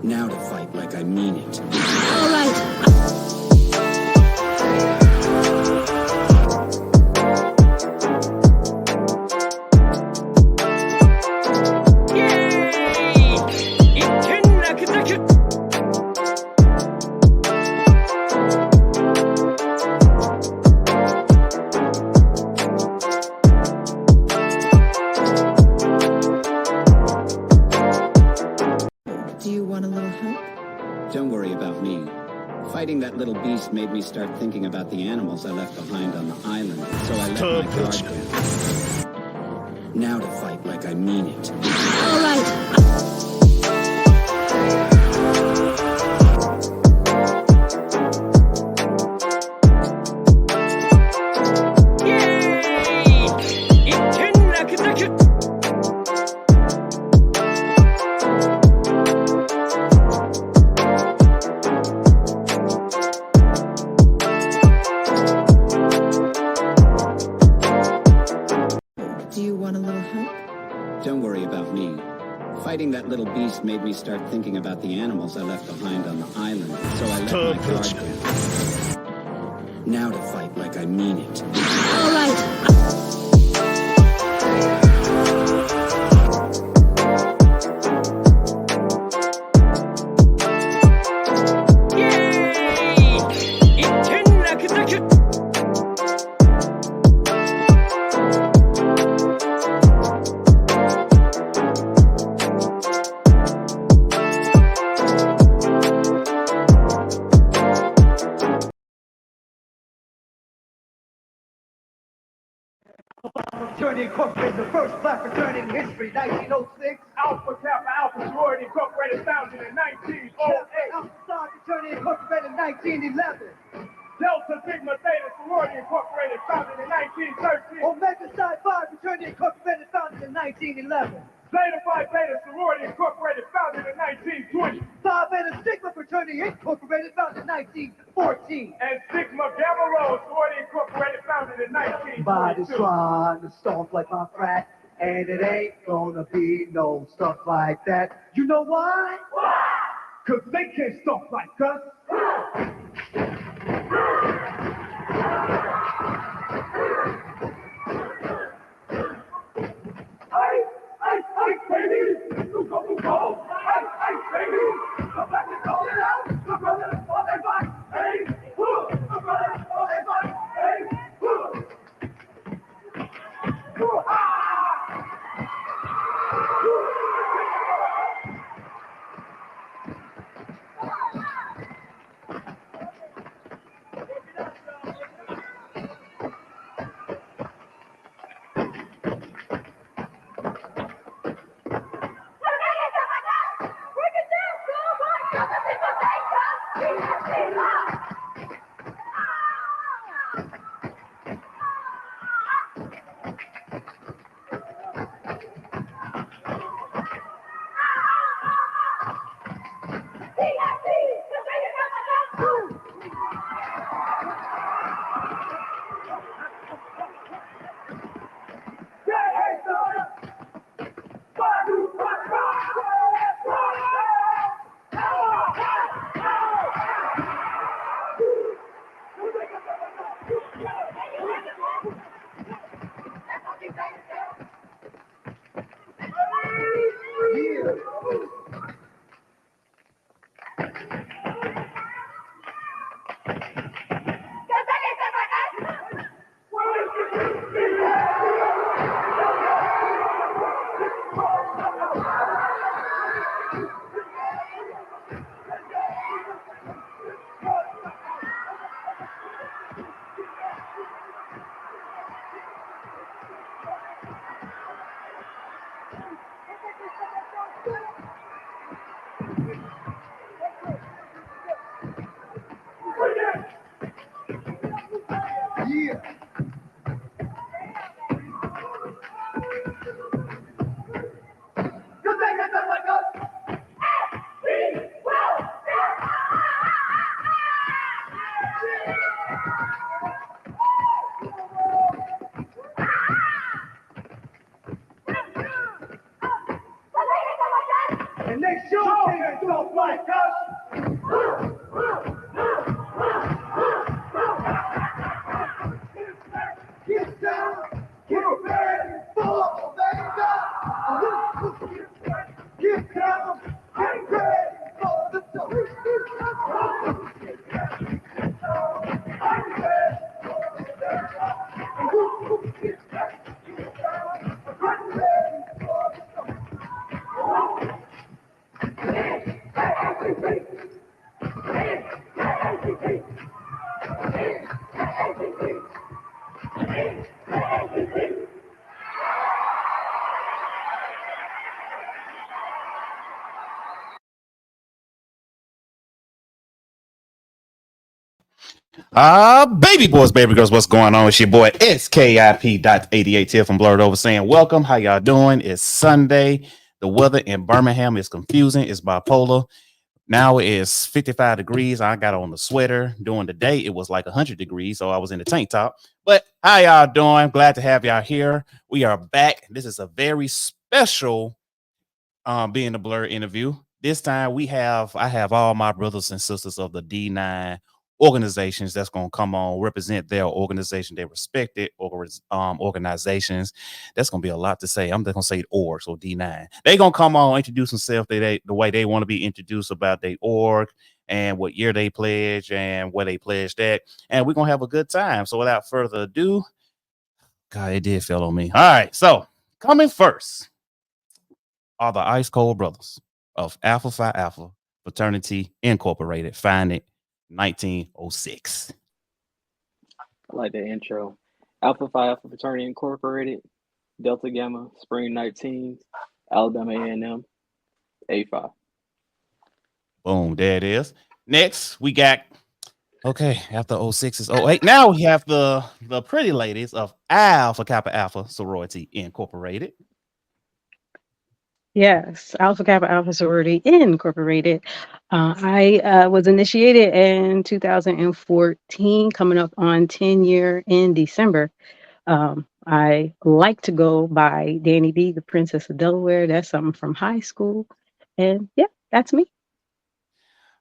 Now to fight like I mean it. All right. Do you want a little help? Don't worry about me. Fighting that little beast made me start thinking about the animals I left behind on the island, so I let my guard down. Now to fight like I mean it. All right. Do you want a little help? Don't worry about me. Fighting that little beast made me start thinking about the animals I left behind on the island, so I let my guard down. Now to fight like I mean it. All right. Fraternity Incorporated, the first black fraternity in history, 1906. Alpha Kappa Alpha Sorority Incorporated, founded in 1908. Alpha Psi Fraternity Incorporated, 1911. Delta Sigma Theta Sorority Incorporated, founded in 1913. Omega Psi Phi Fraternity Incorporated, founded in 1911. Zeta Phi Beta Sorority Incorporated, founded in 1920. Phi Beta Sigma Fraternity Incorporated, founded in 1914. And Sigma Gamma Rho Sorority Incorporated, founded in 1922. Body's trying to stomp like my frat, and it ain't gonna be no stuff like that. You know why? Why? Cause they can't stop like us. Hey, baby! You go! Hey, baby! Come back and call it out! My brother, all they fight! Hey, my brother, all they fight! Hey, they sure can't talk like us. Get down, get ready for Omega. Get down, get ready for the Baby boys, baby girls, what's going on? It's your boy SKIP.88 here from Blerd over saying welcome. How y'all doing? It's Sunday. The weather in Birmingham is confusing. It's bipolar. Now it is 55 degrees. I got on the sweater. During the day, it was like 100 degrees, so I was in the tank top. But how y'all doing? Glad to have y'all here. We are back. This is a very special being the Blerd interview. This time I have all my brothers and sisters of the D9 organizations that's going to come on, represent their organization, their respected organizations. That's going to be a lot to say. I'm just going to say org, so D9. They're going to come on, introduce themselves the way they want to be introduced about their org and what year they pledge and where they pledged at. And we're going to have a good time. So without further ado, God, it did fell on me. All right, so coming first are the Ice Cold Brothers of Alpha Phi Alpha Fraternity Incorporated, founded 1906. I like that intro. Alpha Phi Alpha Fraternity Incorporated, Delta Gamma, Spring 19, Alabama A&M, A5. Boom, there it is. Next, we got, okay, after 06 is 08. Now we have the pretty ladies of Alpha Kappa Alpha Sorority Incorporated. Yes, Alpha Kappa Alpha Sorority Incorporated. I was initiated in 2014, coming up on 10 year in December. I like to go by Danny B, the Princess of Delaware. That's something from high school. And yeah, that's me.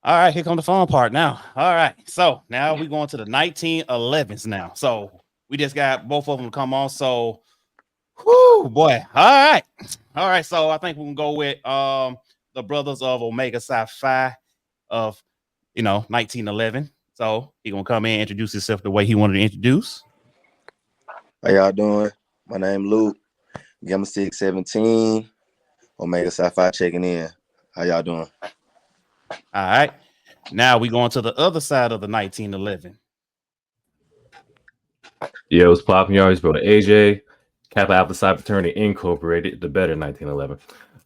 All right, here comes the fun part now. All right, so now we're going to the 1911s now. So we just got both of them to come on. So, whoo, boy. All right. So I think we can go with the brothers of Omega Psi Phi of 1911. So he gonna come in and introduce himself the way he wanted to introduce. How y'all doing? My name Luke, Gamma 617, Omega Psi Phi checking in. How y'all doing? All right. Now we going to the other side of the 1911. Yo, it's popping, y'all. It's brother AJ, Kappa Alpha Psi Fraternity Incorporated, the better 1911.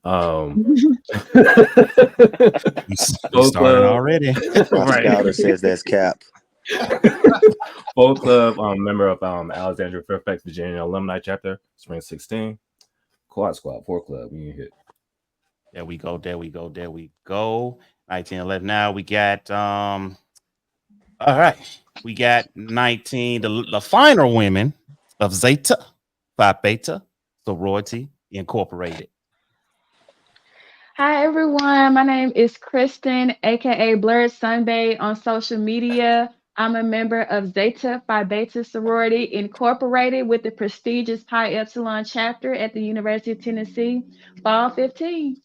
You started already. My scouter says that's Cap. Folk Club, member of Alexandria Fairfax, Virginia Alumni Chapter, Spring 16. Quad Squad, 4 Club. You hit. There we go. 1911. Now we got all right. We got 19, the finer women of Zeta Phi Beta Sorority Incorporated. Hi everyone, my name is Kristen, aka Blerd Sunday on social media. I'm a member of Zeta Phi Beta Sorority Incorporated with the prestigious Pi Epsilon chapter at the University of Tennessee, Fall 15.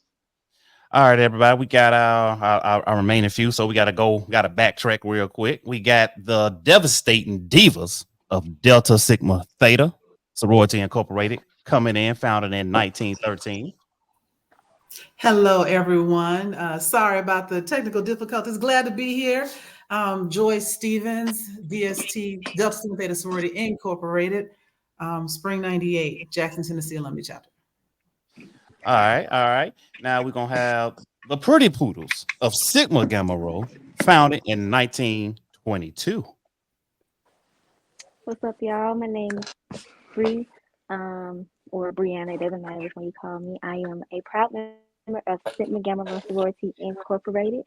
All right, everybody. We got our remaining few, so we got to backtrack real quick. We got the devastating divas of Delta Sigma Theta Sorority Incorporated coming in, founded in 1913. Hello, everyone. Sorry about the technical difficulties. Glad to be here. Joyce Stevens, DST, Delta Sigma Theta Sorority Incorporated, Spring 98, Jackson, Tennessee Alumni Chapter. All right. Now we're going to have the Pretty Poodles of Sigma Gamma Rho, founded in 1922. What's up, y'all? My name is Bree, or Brianna. It doesn't matter which one you call me. I am a proud member of Sigma Gamma Rho Sorority Incorporated,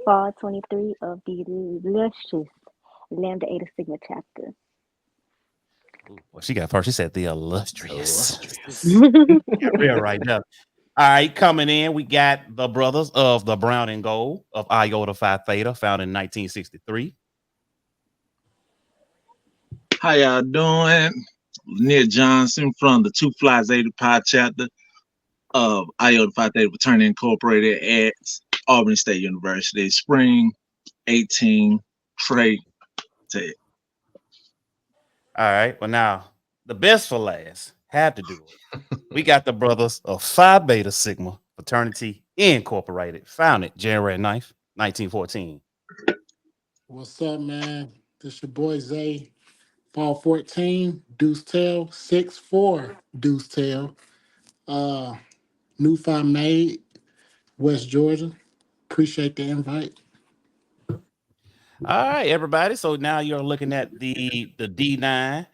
Fall 23 of the luscious Lambda Eta Sigma chapter. Well, she got first. She said the illustrious. Yeah, real right now. All right, coming in, we got the brothers of the Brown and Gold of Iota Phi Theta, founded in 1963. How y'all doing? Lanier Johnson from the Two Fly Zeta Pi chapter of Iota Phi Theta Fraternity Incorporated at Albany State University. Spring 18 Trey Tech. All right, well now the best for last had to do it. We got the brothers of Phi Beta Sigma Fraternity Incorporated, founded January 9th, 1914. What's up, man? This your boy Zay. Fall 14, Deuce Tail, 6'4", Deuce Tail. New Phi made, West Georgia. Appreciate the invite. All right, everybody. So now you're looking at the D9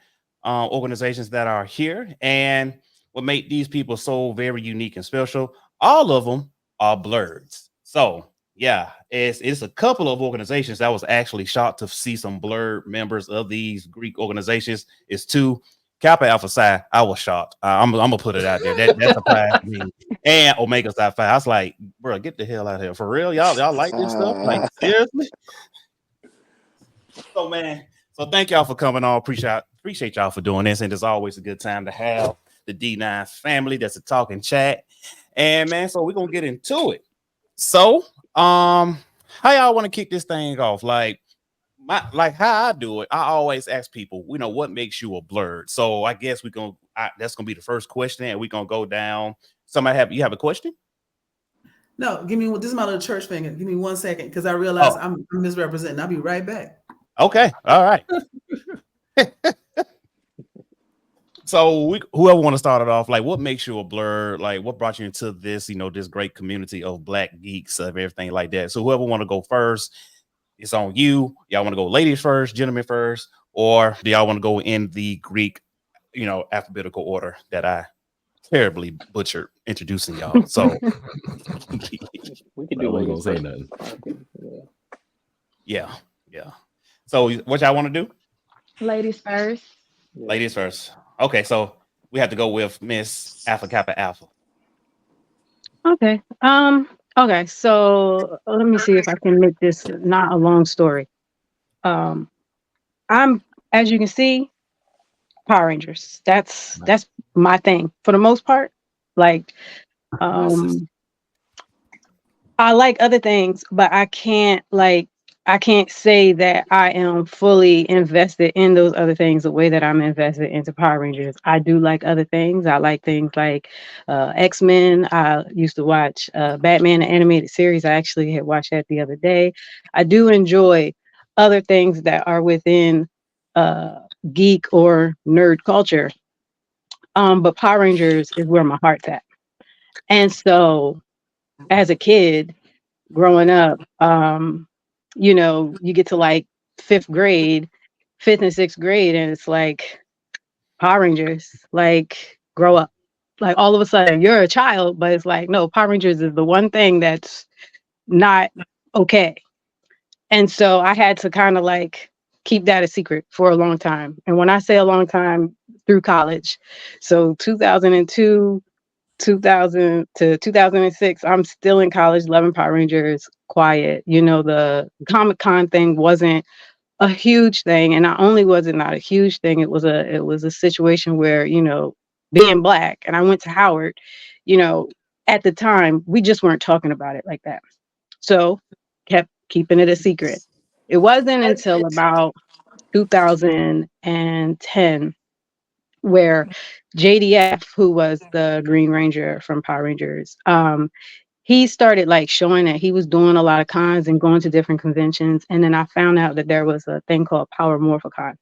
organizations that are here, and what make these people so very unique and special. All of them are Blerds. So yeah, it's a couple of organizations that was actually shocked to see some Blerd members of these Greek organizations. It's two. Kappa Alpha Psi, I was shocked. I'm gonna put it out there. That surprised me. And Omega Psi Phi. I was like, bro, get the hell out of here. For real, y'all like this stuff? Like seriously? So man, so thank y'all for coming on. Appreciate y'all for doing this. And it's always a good time to have the D9 family that's a talking chat. And man, so we're gonna get into it. So how y'all want to kick this thing off? Like how I do it, I always ask people, what makes you a Blerd? So I guess that's gonna be the first question, and we're gonna go down. You have a question? No, this is my little church finger. Give me 1 second because I realize I'm misrepresenting. I'll be right back. Okay, all right. So whoever want to start it off, like what makes you a Blerd? Like what brought you into this, this great community of Black geeks of everything like that. So whoever want to go first, it's on you. Y'all want to go ladies first, gentlemen first, or do y'all want to go in the Greek, alphabetical order that I terribly butchered introducing y'all? So we can do ladies say nothing. Yeah. So what y'all want to do? Ladies first. Ladies first. Okay, so we have to go with Miss Alpha Kappa Alpha. Okay. Okay. So let me see if I can make this not a long story. I'm, as you can see, Power Rangers. That's my thing for the most part. Like, I like other things, but I can't say that I am fully invested in those other things the way that I'm invested into Power Rangers. I do like other things. I like things like X-Men. I used to watch Batman, the animated series. I actually had watched that the other day. I do enjoy other things that are within geek or nerd culture. But Power Rangers is where my heart's at. And so as a kid growing up, you get to like fifth and sixth grade, and it's like Power Rangers, like grow up. Like all of a sudden you're a child, but it's like, no, Power Rangers is the one thing that's not okay. And so I had to kind of like keep that a secret for a long time. And when I say a long time, through college. So 2002, 2000 to 2006, I'm still in college, loving Power Rangers, quiet. The Comic-Con thing wasn't a huge thing. And not only was it not a huge thing, it was a situation where, being Black, and I went to Howard, at the time, we just weren't talking about it like that. So kept keeping it a secret. It wasn't until about 2010 where JDF, who was the Green Ranger from Power Rangers, he started like showing that he was doing a lot of cons and going to different conventions. And then I found out that there was a thing called Power Morphicon.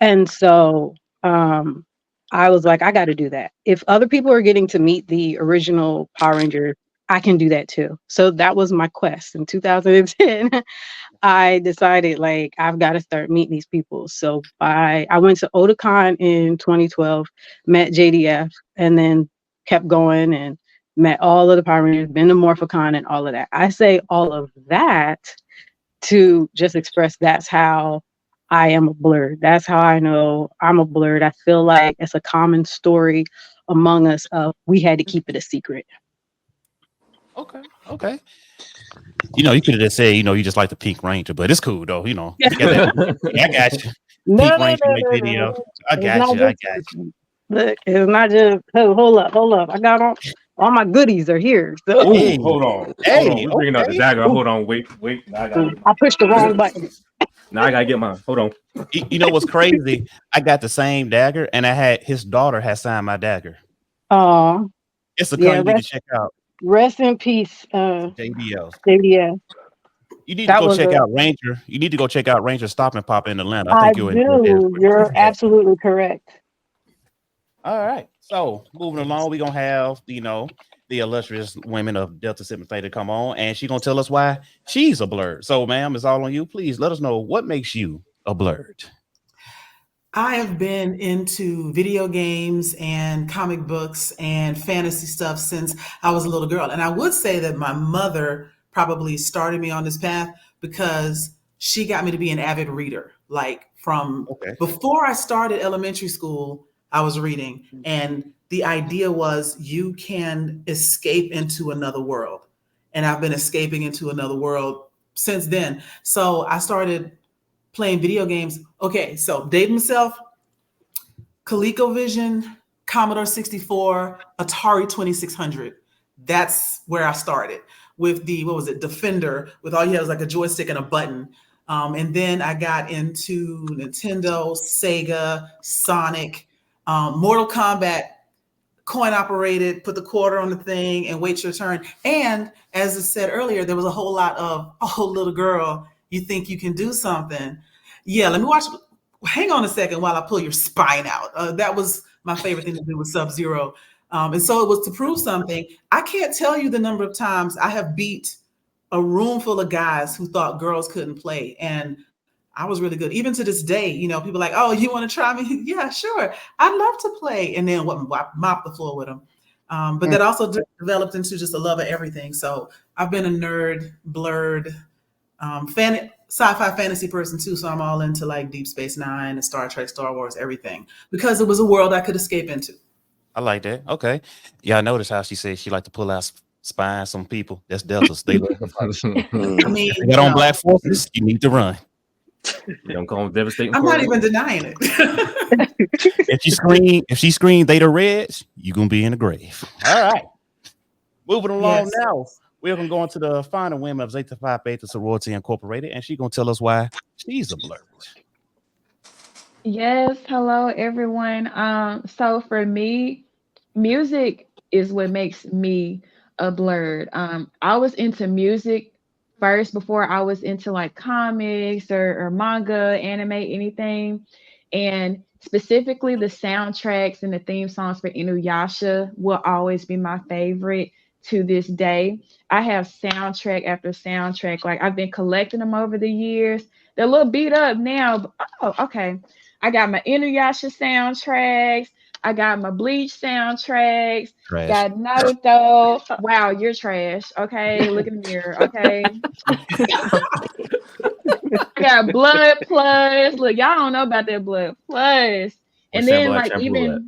And so I was like, I got to do that. If other people are getting to meet the original Power Ranger, I can do that too. So that was my quest in 2010. I decided like I've got to start meeting these people. So I went to Otakon in 2012, met JDF, and then kept going and met all of the Power Rangers, been to Morphicon and all of that. I say all of that to just express that's how I am a Blerd. That's how I know I'm a Blerd. I feel like it's a common story among us, we had to keep it a secret. Okay. Okay. You could have just said, you just like the Pink Ranger, but it's cool though. You got that. I got you. No, Pink no, Ranger no, make no, video. no. I It's got not you. I just got you. look. It's not just. Oh, hold up. I got all my goodies are here. So Hey, Ooh, hold on. hey, We're bringing out the okay. dagger. ooh, Hold on. Wait. Now I gotta get I pushed the wrong mine. button. Now I gotta get mine. Hold on. You know what's crazy? I got the same dagger, and I had his daughter had signed my dagger. Uh, It's a con yeah. you need to check out. Rest in peace, JDL. JDS. You need to That go was check a. out Ranger. You need to go check out Ranger Stop and Pop in Atlanta. I I think you'll enjoy this. do. You're Yeah. absolutely correct. All right. So moving along, we're gonna have, the illustrious women of Delta Sigma Theta come on, and she's gonna tell us why she's a Blerd. So, ma'am, it's all on you. Please let us know what makes you a Blerd. I have been into video games and comic books and fantasy stuff since I was a little girl. And I would say that my mother probably started me on this path because she got me to be an avid reader. Like from Okay. before I started elementary school, I was reading. And the idea was you can escape into another world. And I've been escaping into another world since then. So I started playing video games. Okay, so date myself, ColecoVision, Commodore 64, Atari 2600. That's where I started with the, what was it, Defender, with all you had was like a joystick and a button. And then I got into Nintendo, Sega, Sonic, Mortal Kombat, coin operated, put the quarter on the thing and wait your turn. And as I said earlier, there was a whole lot of, oh, little girl, you think you can do something. Yeah, let me watch. Hang on a second while I pull your spine out. That was my favorite thing to do with Sub-Zero. And so it was to prove something. I can't tell you the number of times I have beat a room full of guys who thought girls couldn't play. And I was really good. Even to this day, people are like, oh, you want to try me? Yeah, sure. I'd love to play. And then mop the floor with them. But that also developed into just a love of everything. So I've been a nerd, Blerd, sci-fi fantasy person too. So I'm all into like Deep Space Nine and Star Trek, Star Wars, everything, because it was a world I could escape into. I like that. Okay. Yeah, I noticed how she said she like to pull out spine some people. That's Deltas. They love to fight. I mean, They got on black forces. You need to run. You don't call them devastating. I'm not even denying it. If she screamed they the Reds, you gonna be in the grave. All right. Moving along Yes. now. We're gonna go into the final women of Zeta Phi Beta Sorority Incorporated, and she's gonna tell us why she's a Blerd. Yes, hello everyone. So for me, music is what makes me a Blerd. I was into music first before I was into like comics or manga, anime, anything. And specifically the soundtracks and the theme songs for Inuyasha will always be my favorite to this day. I have soundtrack after soundtrack. Like I've been collecting them over the years. They're a little beat up now, but oh, okay. I got my Inuyasha soundtracks. I got my Bleach soundtracks. Trash. Got Naruto. Wow, you're trash. Okay, look in the mirror. Okay. I got Blood Plus. Look, y'all don't know about that Blood Plus. What And sample then that like shampoo at?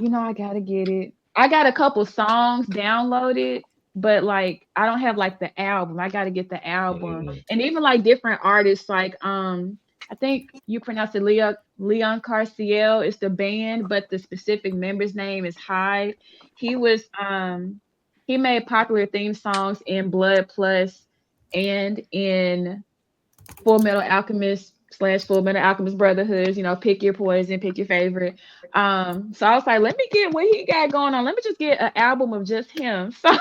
even, I gotta get it. I got a couple songs downloaded, but like I don't have like the album. I gotta get the album. And even like different artists, like I think you pronounce it Leon Carciel is the band, but the specific member's name is Hyde. He was he made popular theme songs in Blood Plus and in Full Metal Alchemist / Full Metal Alchemist Brotherhoods, pick your poison, pick your favorite. So I was like, let me get what he got going on. Let me just get an album of just him. So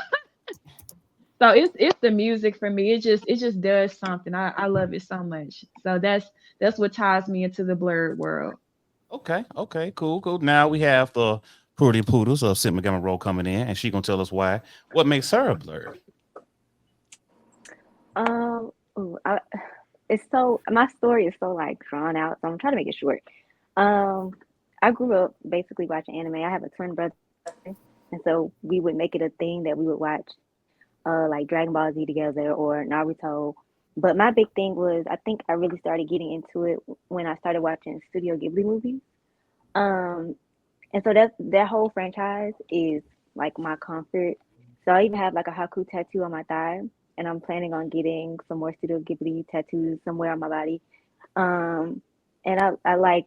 it's the music for me. It just does something. I love it so much. So that's what ties me into the Blerd world. Okay, cool. Now we have the Prudy Poodles of Sigma Gamma Rho coming in, and she gonna tell us what makes her a Blerd. It's so, my story is so like drawn out, so I'm trying to make it short. I grew up basically watching anime. I have a twin brother, and so we would make it a thing that we would watch like Dragon Ball Z together or Naruto. But my big thing was, I think I really started getting into it when I started watching Studio Ghibli movies. And so that whole franchise is like my comfort. So I even have like a Haku tattoo on my thigh, and I'm planning on getting some more Studio Ghibli tattoos somewhere on my body. Um, and I like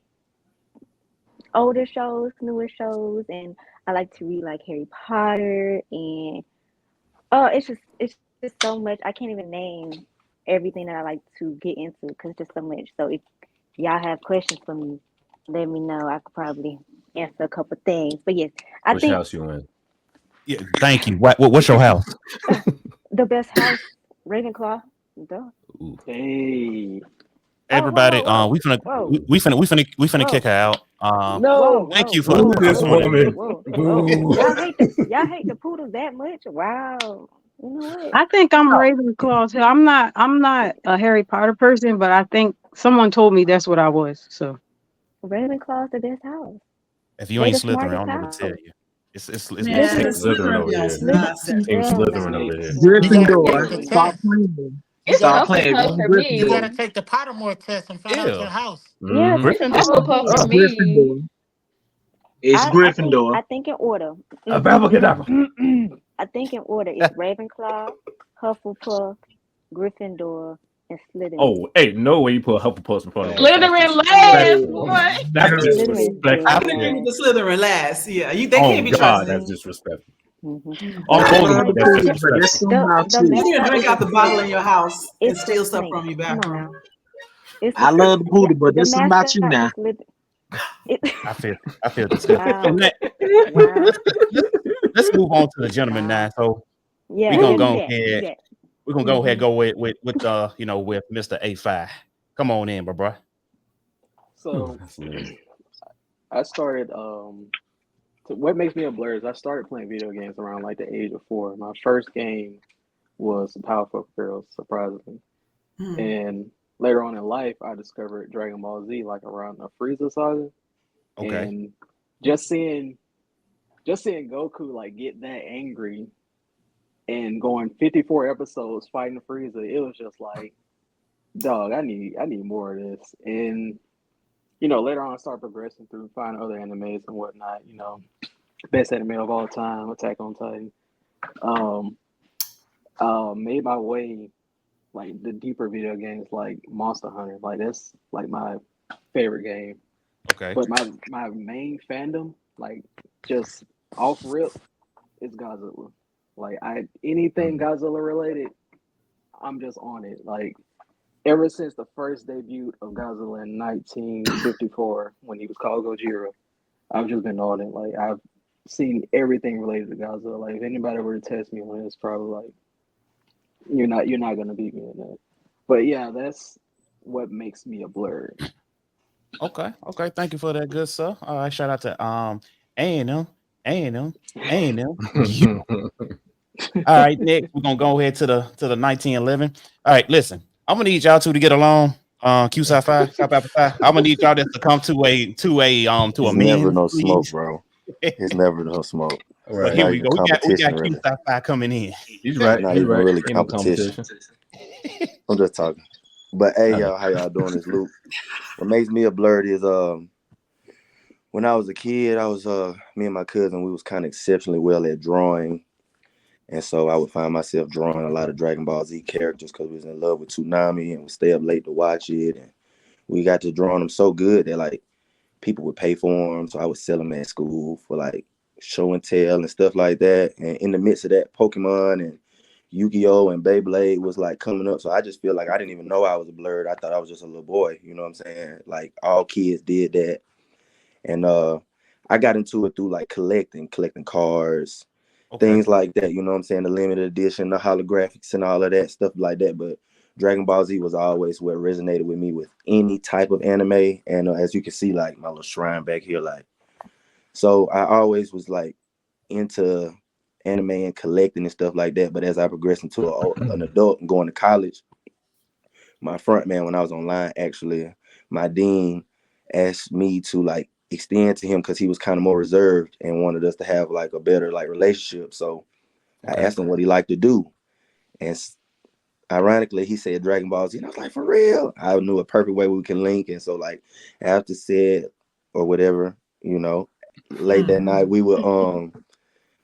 older shows, newer shows, and I like to read like Harry Potter and oh, it's just so much. I can't even name everything that I like to get into because it's just so much. So if y'all have questions for me, let me know. I could probably answer a couple things. But yes, I Which think house you in? Yeah, thank you. What's your house? the best house, Ravenclaw. Duh. Ooh. Hey, Oh, whoa, Everybody, whoa, whoa, we finna whoa, we finna kick whoa, her out. whoa, no. Thank whoa, you for Boo whoa, this whoa, supporting. woman. whoa, whoa. Boo. Y'all hate the poodles that much? Wow. You know what? I think I'm Ravenclaw too. I'm not a Harry Potter person, but I think someone told me that's what I was. So Ravenclaw's the best house. If you They ain't the Slytherin, I don't don't know house. what to tell you. It's Man, Listen, Team the Slytherin Slytherin over here. belongs to listen. nonsense. Team Hell Slytherin no. over here. You gotta Wow. take Gryffindor. the Stop test. playing. You It's a gotta Stop take playing. Hufflepuff Go for you Gryffindor. gotta me. take the Pottermore test and find out ew. your house. Yeah, Mm-hmm. it's It's Gryffindor. Hufflepuff It's for Hufflepuff. me. Gryffindor. It's Gryffindor. I think in order. Abracadabra. I think in order it's Ravenclaw, Hufflepuff, Gryffindor, and Slytherin. Oh, hey, no way you put Hufflepuff in front of us. That's Slytherin Yeah, last, Disrespectful. boy. That's Slytherin is disrespectful. I dead can agree with last. the Slytherin last. Yeah, they Oh can't be God, trusted. that's disrespectful. But On I I'm Voldemort, love the sorry, that's poodles, but there's disrespectful. some house the too. You didn't mascot drink out isn't the bottle Snape. in your house and It's the steal stuff snake. from your Come on bathroom. now. It's I love the yeah, poodle, but the there's something about you mascot now. is Slytherin. It, I feel disgusted. So wow, wow. let's move on to the gentleman now. Wow. So we're Yeah, gonna yeah, do go that. Do ahead. that. We're gonna go ahead and Hmm. go with Mr. A5. Come on in, bro. So That's hilarious. I started. What makes me a blur is I started playing video games around like the age of 4. My first game was Powerpuff Girls, surprisingly, Hmm. and later on in life, I discovered Dragon Ball Z, like around the Frieza saga, Okay. and just seeing just seeing Goku like get that angry and going 54 episodes fighting Frieza, it was just like, dog, I need more of this. And later on I started progressing through finding other animes and whatnot. Best anime of all time, Attack on Titan. Um, made my way like the deeper video games like Monster Hunter. Like that's like my favorite game. Okay. But my main fandom, like just off rip, is Godzilla. Like anything Mm. Godzilla related, I'm just on it. Like ever since the first debut of Godzilla in 1954 when he was called Gojira, I've just been on it. Like I've seen everything related to Godzilla. Like if anybody were to test me on it, it's probably like you're not gonna beat me in that. But yeah, that's what makes me a blur. Okay. Okay. Thank you for that, good sir. All right. Shout out to A&M, A&M, A&M. You. All right. Next, we're gonna go ahead to the 1911. All right. Listen, I'm gonna need y'all two to get along. Q Sci-Fi, Sci-Fi. I'm gonna need y'all just to come to a It's never meeting, no smoke, please. bro. It's never no smoke. But It's Right. here not we even go. We got competition, Q really. Sci-Fi coming in. He's It's right. not He's even right. really Ain't no competition. competition. I'm just talking. But hey, I know. y'all, how y'all doing? This Luke. What makes me a blurred is when I was a kid, I was me and my cousin, we was kind of exceptionally well at drawing. And so I would find myself drawing a lot of Dragon Ball Z characters because we was in love with Toonami and would stay up late to watch it. And we got to drawing them so good that like people would pay for them. So I would sell them at school for like show and tell and stuff like that. And in the midst of that, Pokemon and Yu-Gi-Oh and Beyblade was like coming up. So I just feel like I didn't even know I was a blurred. I thought I was just a little boy. You know what I'm saying? Like all kids did that. And I got into it through like collecting cards, Okay. things like that. You know what I'm saying? The limited edition, the holographics and all of that stuff like that. But Dragon Ball Z was always what resonated with me with any type of anime. And as you can see, like my little shrine back here, like, so I always was like into anime and collecting and stuff like that. But as I progressed into an adult and going to college, my front man, when I was online, actually, my dean asked me to like extend to him because he was kind of more reserved and wanted us to have like a better like relationship. So I Okay. asked him what he liked to do, and ironically, he said Dragon Ball Z, and I was like, for real? I knew a perfect way we can link, and so like after said or whatever, late that night, we would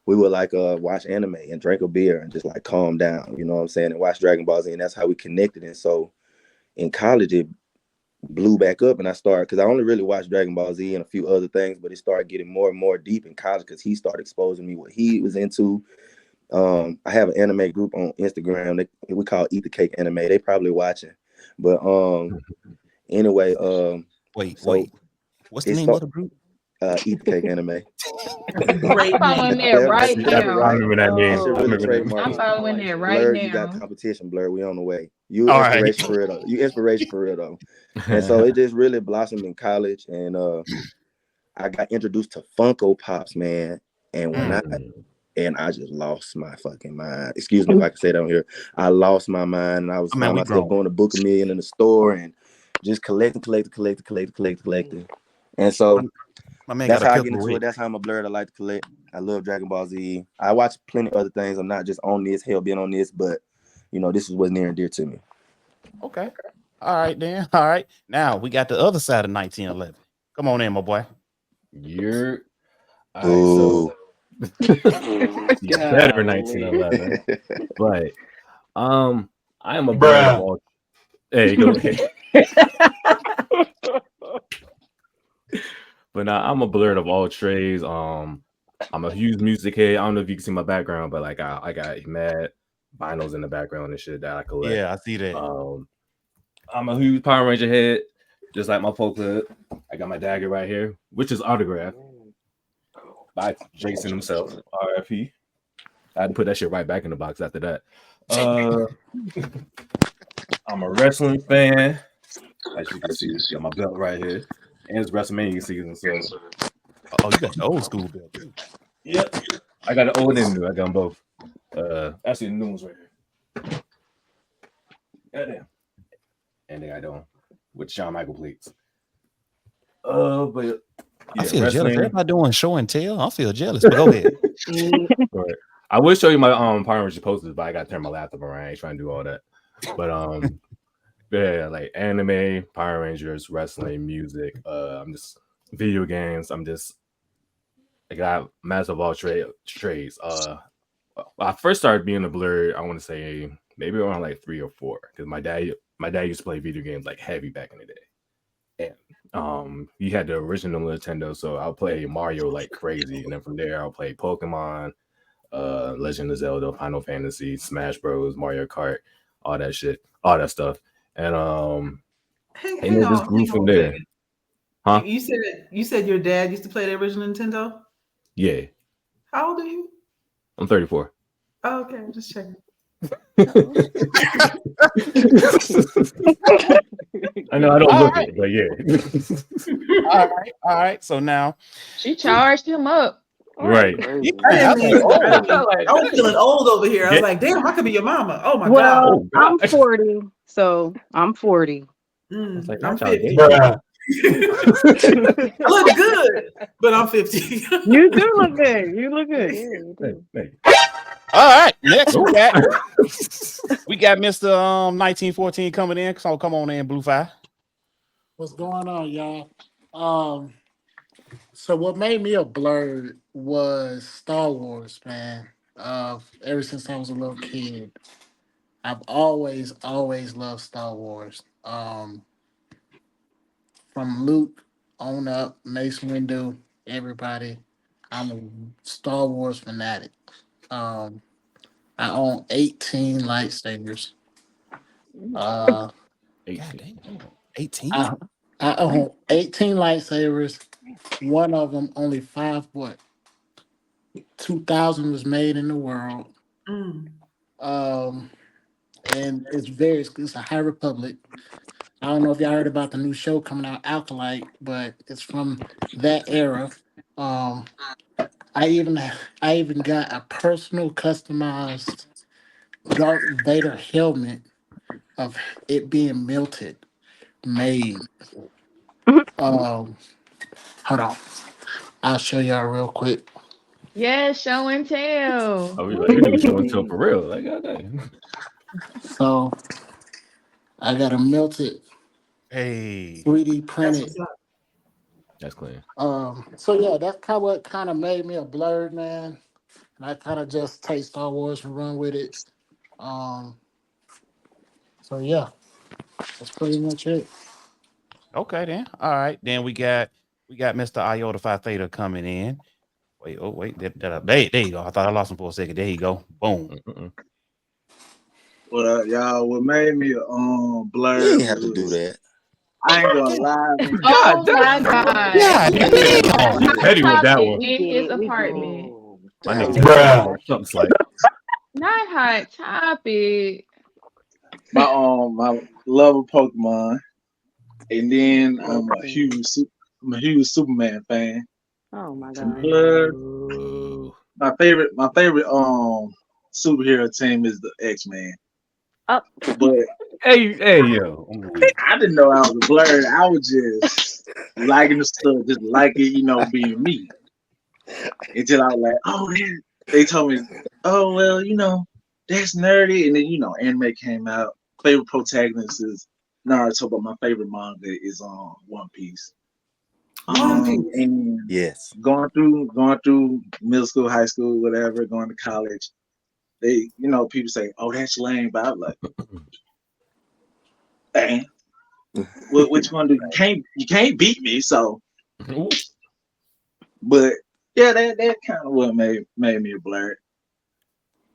like watch anime and drink a beer and just like calm down, you know what I'm saying, and watch Dragon Ball Z, and that's how we connected. And so in college, it blew back up, and I started, because I only really watched Dragon Ball Z and a few other things, but it started getting more and more deep in college because he started exposing me what he was into. I have an anime group on Instagram that we call Eat the Cake Anime. They probably watching, but anyway, wait, so what's the name of the group? Eat the Cake Anime. That's a great I'm following name. that right That's now. I remember that name. That should I really remember that. trademark I'm it. following that right Blerd, you got now. competition, Blerd. We on the way. You All inspiration right. for real though. You inspiration for real though. And so it just really blossomed in college, and I got introduced to Funko Pops, man. And when I just lost my fucking mind. Excuse me if I can say that on here. I lost my mind, and I found myself going to Book a Million in the store and just collecting. And so my man that's got a how I killer get into Rick. it. That's how I'm a Blerd. I like to collect. I love Dragon Ball Z. I watch plenty of other things. I'm not just on this, hell bent on this, but you know, this is what's near and dear to me. Okay. All right, then. All right. Now we got the other side of 1911. Come on in, my boy. You're all right, so he's better 1911. But I am a Blerd of all. Hey, go ahead. But now I'm a Blerd of all trades. I'm a huge music head. I don't know if you can see my background, but like I got mad vinyls in the background and shit that I collect. Yeah, I see that. I'm a huge Power Ranger head, just like my folk club. I got my dagger right here, which is autographed by Jason himself. RFP. I had to put that shit right back in the box after that. I'm a wrestling fan. As you can see, got my belt right here. And it's WrestleMania season, so you got the old school belt too. Yep. I got the old and new. I got them both. Actually the new ones right here. Goddamn. And then I don't with Shawn Michael plates. But yeah, I feel jealous. Everybody doing show and tell. I feel jealous, but go ahead. Right. I will show you my Power Rangers posters, but I gotta turn my laptop around. I ain't trying to do all that. But yeah, like anime, Power Rangers, wrestling, music. I'm just video games. I got massive all trades. I first started being a Blerd, I want to say maybe around like 3 or 4, because my dad used to play video games like heavy back in the day. And he had the original Nintendo, so I'll play Mario like crazy, and then from there I'll play Pokemon, Legend of Zelda, Final Fantasy, Smash Bros, Mario Kart, all that shit, all that stuff. And and it just grew from there. Huh? You said your dad used to play the original Nintendo? Yeah. How old are you? I'm 34. Oh, okay, just checking. I know I don't look it, but yeah. All right. So now she charged him up. Right. I was feeling old over here. I was like, damn, I could be your mama. Oh my God. God. I'm 40, so I'm 40. I'm 50. I look good, but I'm 50. You do look good. You look good. All right, next we got Mr. 1914 coming in. So come on in, Blue Fire. What's going on, y'all? So what made me a Blerd was Star Wars, man. Ever since I was a little kid, I've always loved Star Wars. From Luke on up, Mace Windu, everybody. I'm a Star Wars fanatic. I own 18 lightsabers. 18? I own 18 lightsabers. One of them, only 2,000 was made in the world. And it's a High Republic. I don't know if y'all heard about the new show coming out, Alkalite, but it's from that era. I even got a personal customized Darth Vader helmet of it being made. Hold on. I'll show y'all real quick. Yeah, show and tell. Oh, we do show and tell for real. Like, okay. So I got a melted 3D printed That's clean. So yeah, that's what kind of made me a Blerd man. And I kind of just take Star Wars and run with it. Um, so yeah, that's pretty much it. Okay, then. All right. Then we got Mr. Iota Phi Theta coming in. Wait. There you go. I thought I lost him for a second. There you go. Boom. Well, y'all, what made me Blerd? You ain't have to do that. I ain't gonna lie. Oh my God. Yeah, Petty with that one. In his apartment. My nigga, something's like Not hot topic. My love of Pokemon, and then I'm a huge Superman fan. Oh my God. Blerd. My favorite superhero team is the X-Men. Oh. But hey yo, I didn't know I was a Blerd. I was just liking the stuff, just like it, being me. Until I was like, oh, they told me, oh well, that's nerdy, and then anime came out. Favorite protagonist is Naruto, but my favorite manga is One Piece. And yes, going through middle school, high school, whatever, going to college. They, people say, "Oh, that's lame," but I'm like, "Dang, what you gonna do? You can't beat me." So, but yeah, that kind of what made me a Blerd.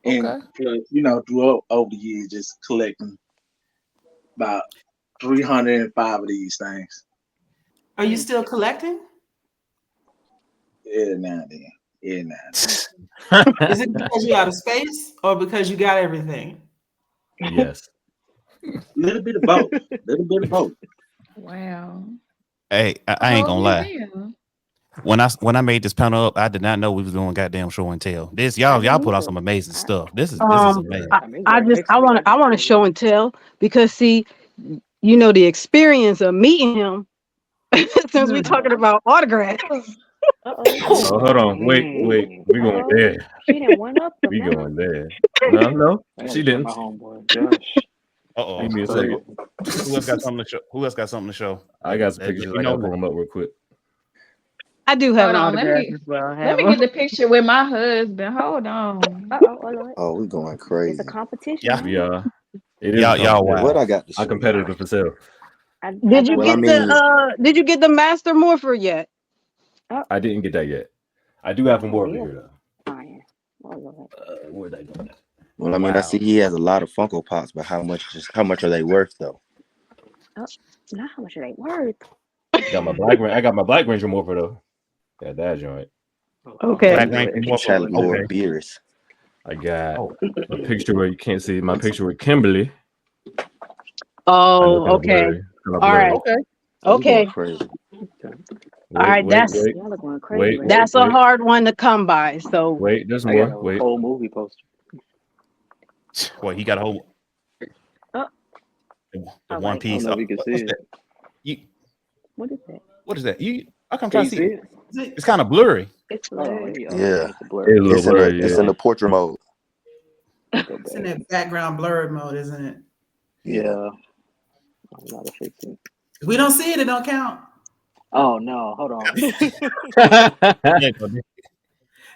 And through over the years, just collecting about 305 of these things. Are you still collecting? Yeah, now and then. Is it because you're out of space or because you got everything? Yes. Little bit of both. Wow. Hey, I ain't gonna lie. When I made this panel up, I did not know we was doing goddamn show and tell. This y'all put out some amazing stuff. This is amazing. I want to show and tell because see, the experience of meeting him since we talking about autographs. Oh, hold on. Wait. We going there. She didn't one up We going there. No, she didn't. My homeboy Josh. Uh-oh. Give me a second. Who else got something to show? I got some pictures. I gotta pull them up real quick. I do have Hold an on, autograph as well. Let me get the picture with my husband. Hold on. Oh, we going crazy. It's a competition. Yeah. We are. It is y'all wow. What I got to show? I competitive for sale. Did you get the Master Morpher yet? I didn't get that yet. I do have some more over here though. Where'd I go? Well, I mean, I see he has a lot of Funko Pops, but how much are they worth though? Not how much are they worth? I got my Black Ranger Morpher though. Got that joint. Okay. Black Ranger Morpher. Beers. I got a picture where you can't see my picture with Kimberly. Oh, okay. All right. Okay. All right, that's a hard one to come by. So wait, there's more. Wait, whole movie poster. Well, he got a whole the One Piece. I don't know if you can see it. What is that? What is that? I come try to see it. It's kind of blurry. It's blurry. Yeah, it's in the portrait mode. It's in that background blurred mode, isn't it? Yeah. I'm not affected. If we don't see it, it don't count. Oh no! Hold on.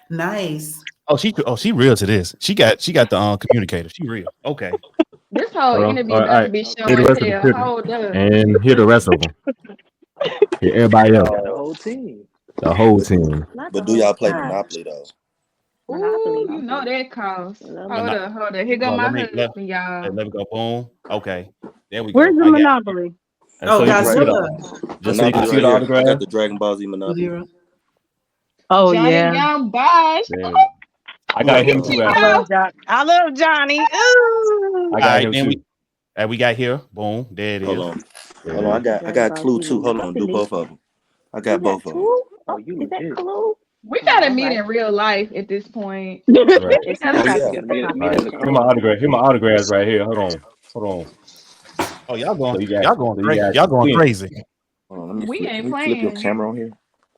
Nice. Oh, she real to this. She got the communicator. She real. Okay. This whole interview about to be showing tell. Hold up. And here the rest of them. Here everybody else. The whole team. The whole team. But do y'all play Monopoly though? Ooh, you know that cost. Hold up. Here go my husband, y'all. Let me go. Boom. Okay. There we go. Where's the Monopoly? Just so you can see the autograph. I got the Dragon Ball Z Monopoly. Oh Johnny yeah. Young Bosch. I got him too. I love Johnny. Ooh. I got him too. We got here. Boom. There it is. Hold on. I got Clue too. Hold on. Do both of them. I got both of them. Oh, is that Clue? We gotta meet in real life at this point. Right. Here's my autograph. Here my autographs right here. Hold on. Oh, y'all going crazy. Hold on, We ain't flip playing. your camera on here.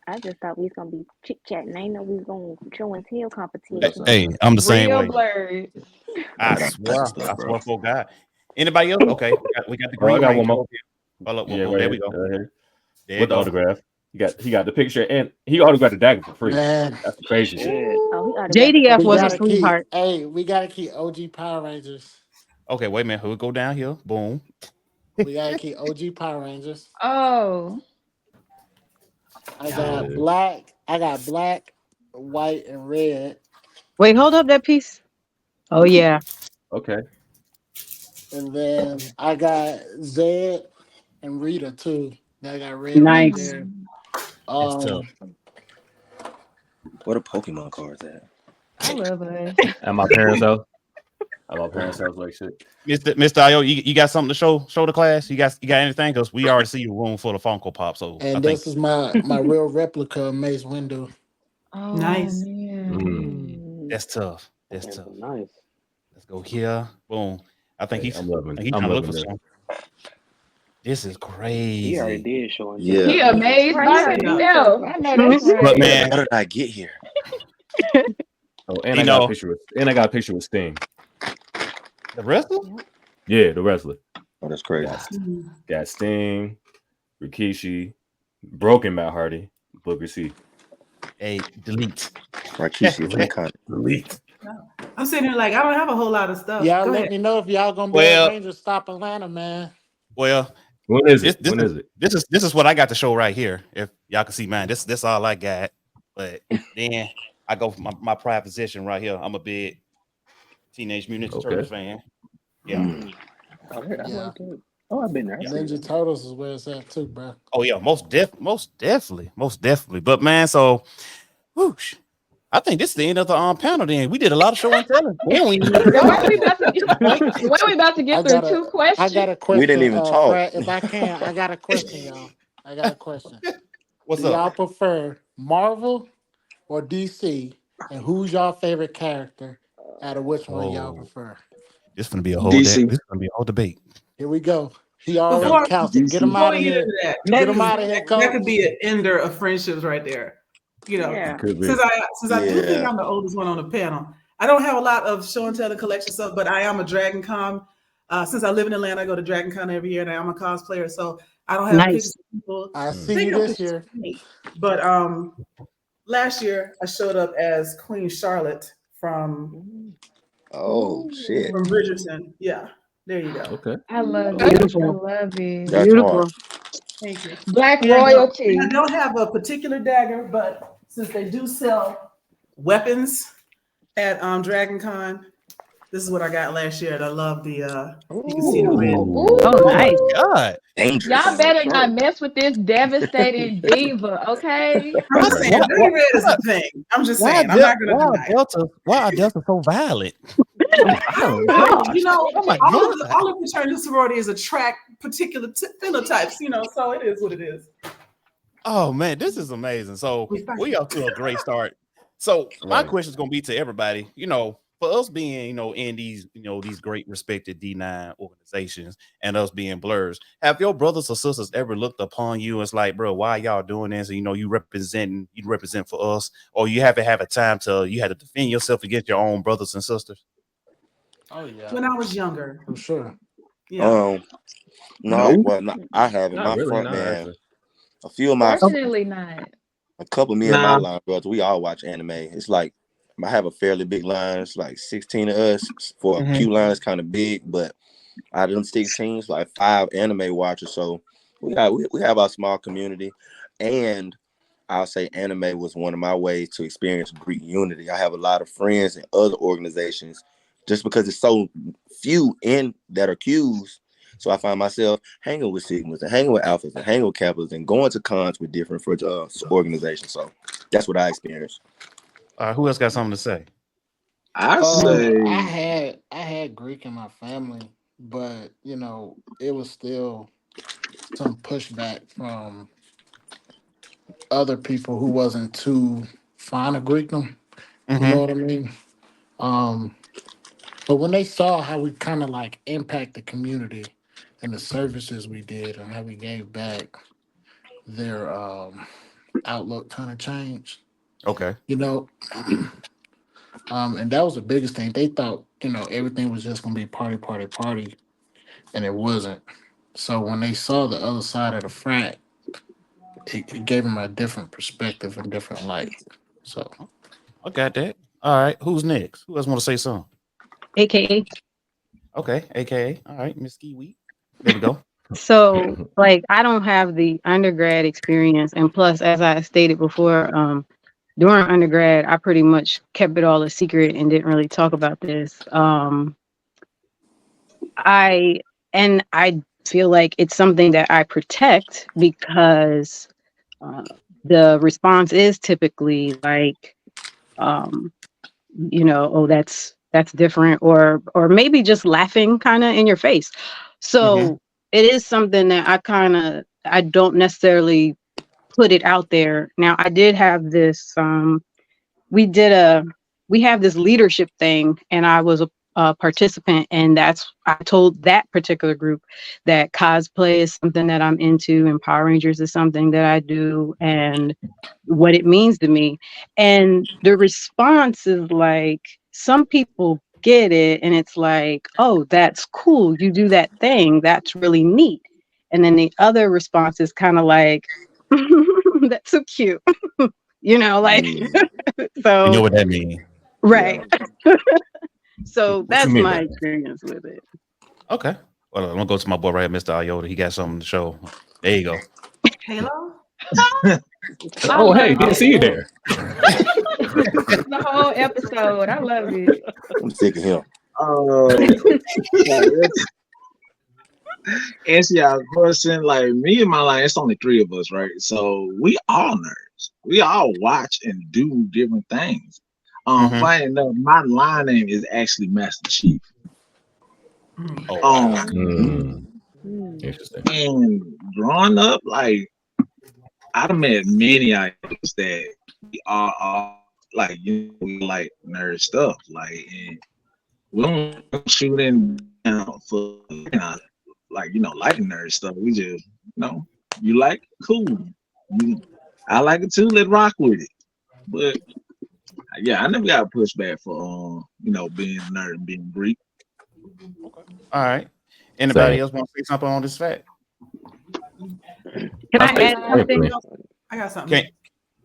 I just thought we was gonna be chit chatting. I ain't know we was gonna show and tell competition. Hey, I'm the same way. Blerd. I swear for God. Anybody else? Okay, we got the green. I got one more. Hold up, yeah, there we go. With the autograph. He got the picture and he autographed the dagger for free. Man, That's the crazy shit. Shit. Oh, he autographed it for JDF we was a gotta free. keep. sweetheart. Hey, we gotta keep OG Power Rangers. Okay, wait a minute. We'll go down here. Boom. We gotta keep OG Power Rangers. Oh, I got Yeah. black. I got black, white, and red. Wait, hold up that piece. Oh yeah, Okay. And then I got Zed and Rita too. I got red, white, and nice. there. That's tough. Um, What a Pokemon cards at? I love us. At my parents' house. At my parents' house, like shit. Mr. Io, you got something to show the class? You got anything? Because we already see a room full of Funko Pop. So I and think this is my real replica of Mace Windu. Oh Nice. man. that's tough. That's That's tough. nice. Let's go here. Boom. I think Hey, he's I'm loving. he's I'm trying to look for loving this. some. This is He already crazy. did show and tell. Yeah. He amazed Right, he by already did himself. something. I know that's But right. man, How did I get here? Oh, and you I got a know picture with Sting. the wrestler. Yep. Yeah, the wrestler. Oh, that's crazy. Got Sting, Rikishi, Broken Matt Hardy, Booker C. Hey, delete. Rikishi is iconic. Delete. I'm sitting here like I don't have a whole lot of stuff. Y'all Go let ahead. me know if y'all gonna be Well, at Rangers Stop Atlanta, man. well, When is this it? this When is is it? this is what I got to show right here. If y'all can see mine, this all I got. But then I go for my pride position right here. I'm a big Teenage Mutant Ninja Turtles Okay. fan. Yeah. Mm. Oh, I Yeah, like that. Oh, I've been there. I Yeah. see Ninja that. Turtles is where it's at too, bro. Oh yeah, most definitely. But man, so whoosh, I think this is the end of the panel. Then we did a lot of show and telling. We don't even get to The way talk. we about to get the way we about to get I through got a two I got questions. a We didn't question, even talk. Fred. If I can, I got a question, y'all. I got a question. What's Do up? y'all prefer Marvel or DC? And who's y'all favorite character out of which one y'all Oh, prefer? this gonna be a whole DC. this gonna be a whole debate. Here we go. He already Before counts it. Get him DC. before out we of get here. into that, Get that him is out of here, that could coach. be an ender of friendships right there. You know, Yeah. Could be. since I do think Yeah. I'm the oldest one on the panel. I don't have a lot of show and tell and collection stuff, but I am a Dragon Con. Since I live in Atlanta, I go to Dragon Con every year, and I am a cosplayer. So I don't have Nice. pictures of people. I Mm. see Take you your this pictures year. of me. But last year I showed up as Queen Charlotte from Oh shit. from Bridgerton. Yeah, there you go. Okay. I love Okay. it. I Beautiful. love it. That's hard. Beautiful. Thank you. Black And I royalty. don't have a particular dagger, but since they do sell weapons at Dragon Con, this is what I got last year. And I love the you can see the red. Ooh. Oh, Oh my nice. god. Dangerous. Y'all better not Charlotte. mess with this devastating diva, okay? I'm just Right. saying, Why, dirty red is a thing. I'm just why, saying, I'm not gonna deny it. Why are Delta so violent? Oh Well, gosh. you know, Oh my all god. of fraternity sororities attract particular phenotypes, you know, so it is what it is. Oh man, this is amazing. So We fight. we off to a great start. So my Right. question is gonna be to everybody, for us being, in these, these great respected D9 organizations and us being blurs, have your brothers or sisters ever looked upon you as like, bro, why y'all doing this? And, you represent for us, or you haven't have a time you had to defend yourself against your own brothers and sisters? Oh yeah, When I was younger, for sure. yeah. No, No, well, no, I haven't. not My really. front Not man, actually. a few of my, Fortunately not. a couple of me and my Nah. line brothers, we all watch anime. It's like I have a fairly big line. It's like 16 of us. For a Mhm. Q line, it's kind of big, but out of them 16, it's like 5 anime watchers. So we have our small community, and I'll say anime was one of my ways to experience Greek unity. I have a lot of friends in other organizations just because it's so few in that are Qs. So I find myself hanging with Sigmas and hanging with Alphas and hanging with Kappas and going to cons with different organizations. So that's what I experienced. Who else got something to say? I I say had Greek in my family, but it was still some pushback from other people who wasn't too fond of Greekdom. You Mm-hmm. know what I mean? Um, but when they saw how we kind of like impact the community and the services we did and how we gave back, their outlook kind of changed. Okay. You know, and that was the biggest thing. They thought everything was just gonna be party, party, party, and it wasn't. So when they saw the other side of the frat, it gave him a different perspective and different light. So I got that. All right, who's next? Who else want to say something? AKA. Okay, AKA. All right, Miss Kiwi. There we go. So, like, I don't have the undergrad experience, and plus, as I stated before, during undergrad, I pretty much kept it all a secret and didn't really talk about this. I feel like it's something that I protect because uh, the response is typically like, um, oh, that's different, or maybe just laughing kind of in your face. Mm-hmm. So it is something that I don't necessarily put it out there. Now I did have this we did a we have this leadership thing, and I was a participant, and I told that particular group that cosplay is something that I'm into, and Power Rangers is something that I do, and what it means to me. And the response is like, some people get it and it's like, oh, that's cool, you do that thing, that's really neat. And then the other response is kind of like, that's so cute. Like, You know so what that means? right. So What you that's mean by my that? experience with it. Okay. Well, I'm gonna go to my boy right here, Mr. Iota. He got something to show. There you go. Halo? I Oh, hey, loved didn't it. see you there. The whole episode. I loved it. I'm sick of him. Let's answer your question. Like me and my line, it's only three of us, right? So we all nerds. We all watch and do different things. Mm-hmm. Funny enough, my line name is actually Master Chief. Oh wow. Interesting. And growing up, like I've met many idols that we are all like, we like nerd stuff. Like, and we don't shoot in for like liking nerd stuff. We just you like it, cool. I like it too. Let's rock with it. But yeah, I never got pushed back for being a nerd and being Greek. All right. Anybody Same. else want to say something on this fact? Can I I add something? I got something. Okay.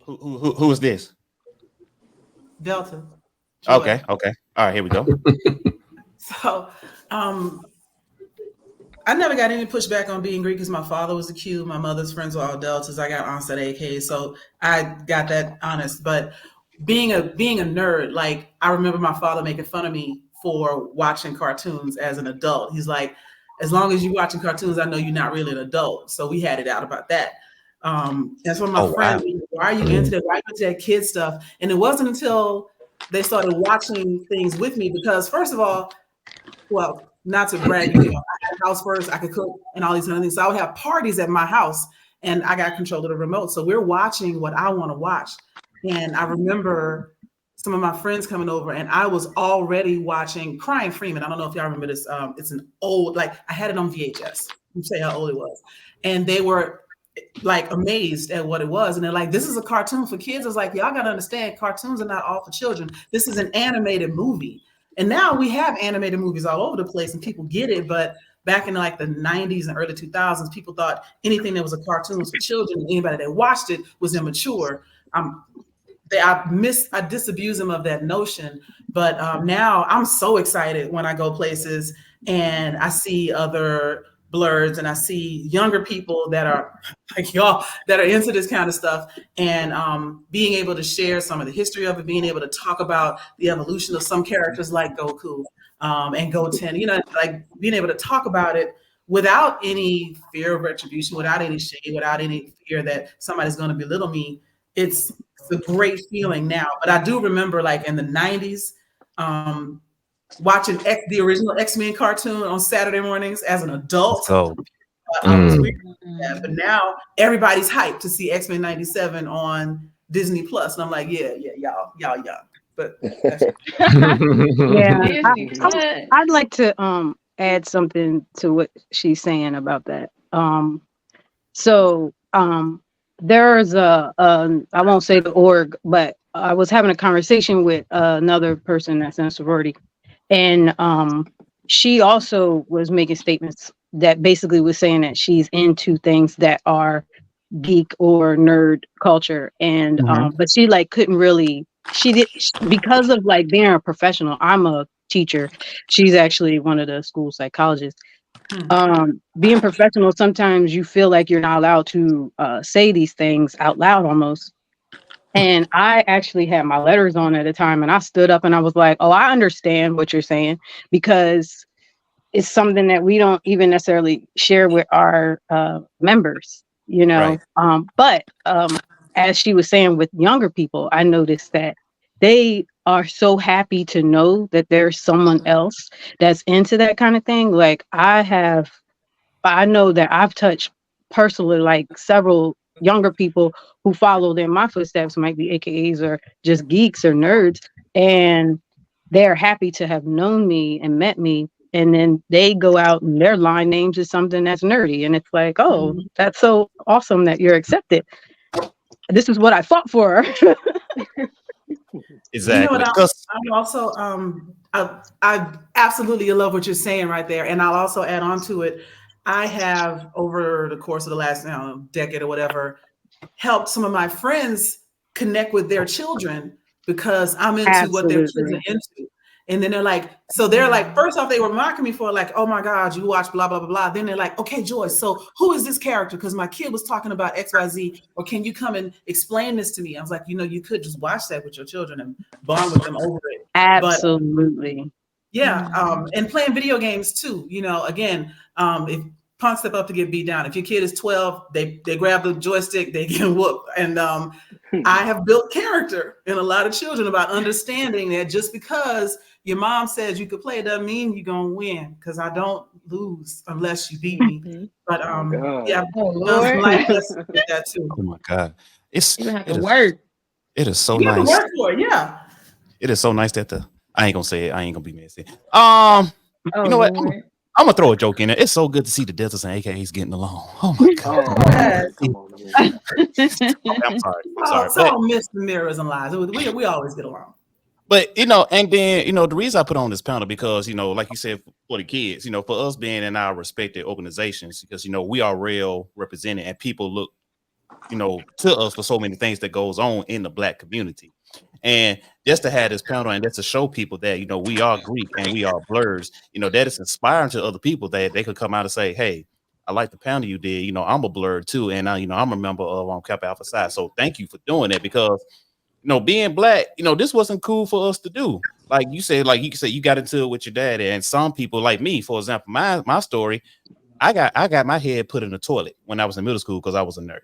Who is this? Delta. Joy. Okay. All right, here we go. So, I never got any pushback on being Greek because my father was a Q. My mother's friends were all Deltas. I got onset AK, so I got that honest. But being a nerd, like I remember my father making fun of me for watching cartoons as an adult. He's like, as long as you're watching cartoons, I know you're not really an adult. So we had it out about that. That's when my friends, why are you into that? Why are you into that kid stuff? And it wasn't until they started watching things with me because, first of all, well, not to brag, I had a house first, I could cook and all these other things. So I would have parties at my house and I got control of the remote. So we're watching what I want to watch. And I remember some of my friends coming over and I was already watching Crying Freeman. I don't know if y'all remember this. It's an old, like I had it on VHS. You say how old it was. And they were like amazed at what it was. And they're like, this is a cartoon for kids. It's like, y'all got to understand, cartoons are not all for children. This is an animated movie. And now we have animated movies all over the place and people get it. But back in like the 90s and early 2000s, people thought anything that was a cartoon was for children. And anybody that watched it was immature. I disabuse them of that notion. But now I'm so excited when I go places and I see other Blerds and I see younger people that are like y'all that are into this kind of stuff and being able to share some of the history of it, being able to talk about the evolution of some characters like Goku and Goten, like being able to talk about it without any fear of retribution, without any shame, without any fear that somebody's going to belittle me. It's a great feeling now. But I do remember like in the 90s, watching the original X-Men cartoon on Saturday mornings as an adult. I was weird with that, but now everybody's hyped to see X-Men 97 on Disney Plus. And I'm like, yeah, y'all young. But Yeah. I'd like to add something to what she's saying about that. There's I won't say the org, but I was having a conversation with another person that's in sorority. And she also was making statements that basically was saying that she's into things that are geek or nerd culture, and but she like couldn't really. She did because of like being a professional. I'm a teacher. She's actually one of the school psychologists. Being professional, sometimes you feel like you're not allowed to say these things out loud almost. And I actually had my letters on at the time, and I stood up and I was like, oh, I understand what you're saying, because it's something that we don't even necessarily share with our members, you Right. know. But as she was saying, with younger people, I noticed that they are so happy to know that there's someone else that's into that kind of thing. Like I know that I've touched personally like several younger people who followed in my footsteps, might be AKAs or just geeks or nerds, and they're happy to have known me and met me. And then they go out and their line names is something that's nerdy. And it's like, oh, that's so awesome that you're accepted. This is what I fought for. You know what? Exactly. I'm also I absolutely love what you're saying right there, and I'll also add on to it. I have over the course of the last decade or whatever helped some of my friends connect with their children because I'm into what their kids are Absolutely. into. And then they're like, first off, they were mocking me for like, oh my God, you watch blah, blah, blah, blah. Then they're like, okay, Joyce, so who is this character? Because my kid was talking about XYZ, or can you come and explain this to me? I was like, you could just watch that with your children and bond with them over it. Absolutely. And playing video games too. Again, if punks step up to get beat down, if your kid is 12, they grab the joystick, they get whooped. And I have built character in a lot of children about understanding that just because your mom says you could play, doesn't mean you're gonna win, because I don't lose unless you beat me. But I've done some life lessons with that too. Oh my God. It is so You have to nice. work for it, yeah. It is so nice that I ain't gonna say it. I ain't gonna be messy. You know what? I'm gonna throw a joke in there. It's so good to see the Deltas and AKAs getting along. Oh my God. Come on, man. I'm sorry. It's all myths and mirrors and lies. We always get along. But and then the reason I put on this panel, because like you said, for the kids, for us being in our respected organizations, because we are real represented, and people look to us for so many things that goes on in the Black community. And just to have this panel and just to show people that we are Greek and we are Blerds, that is inspiring to other people, that they could come out and say, hey, I like the panel you did, I'm a Blerd too, and I'm a member of Kappa Alpha Psi, so thank you for doing that, because being Black, this wasn't cool for us to do. Like you said, you got into it with your dad, and some people like me, for example, my story, I got my head put in the toilet when I was in middle school because I was a nerd.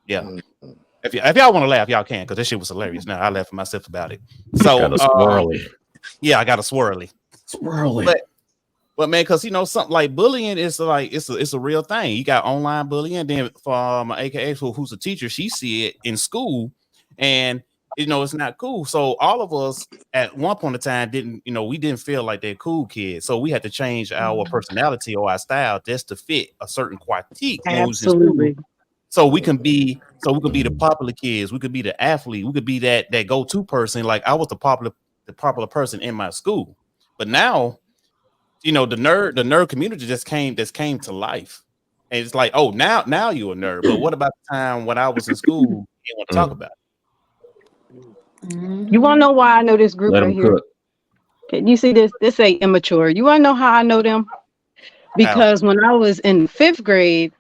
Yeah. If y'all want to laugh, y'all can, because this shit was hilarious. Now I laugh at myself about it. So got a swirly. Yeah, I got a swirly. But man, because something like bullying is like it's a real thing. You got online bullying, and then for my AKA who's a teacher, she see it in school, and it's not cool. So all of us at one point in time we didn't feel like they're cool kids. So we had to change our personality or our style just to fit a certain critique. Absolutely. So we can be the popular kids. We could be the athlete. We could be that go-to person. Like I was the popular person in my school. But now, the nerd community just came to life. And it's like, oh, now you're a nerd. But what about the time when I was in school? You didn't want to talk about it. You want to know why I know this group Let right them here? cook. Okay, you see this? This ain't immature. You want to know how I know them? Because when I was in 5th grade,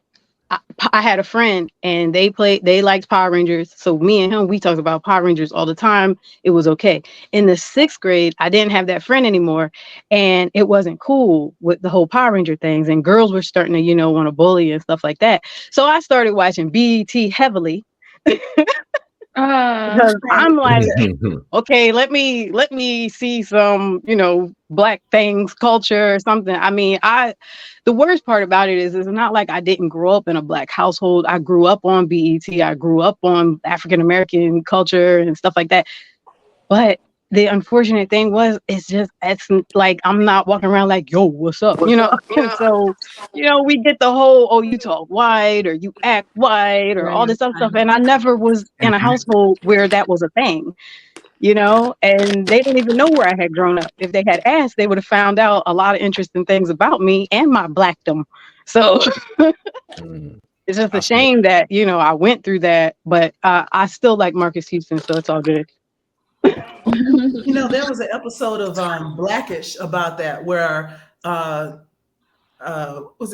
I had a friend, and they liked Power Rangers. So me and him, we talked about Power Rangers all the time. It was okay. In the 6th grade, I didn't have that friend anymore, and it wasn't cool with the whole Power Ranger things. And girls were starting to, want to bully and stuff like that. So I started watching BET heavily. Because I'm like, okay, let me see some, Black things, culture, or something. I mean, the worst part about it is it's not like I didn't grow up in a Black household. I grew up on BET. I grew up on African American culture and stuff like that. But the unfortunate thing was, it's like I'm not walking around like, yo, what's up? So, we get the whole, oh, you talk white, or you act white, or all this other stuff. And I never was in a household where that was a thing, and they didn't even know where I had grown up. If they had asked, they would have found out a lot of interesting things about me and my Blackdom. So It's just a I feel shame that, I went through that, but I still like Marcus Houston, so it's all good. There was an episode of Blackish about that where was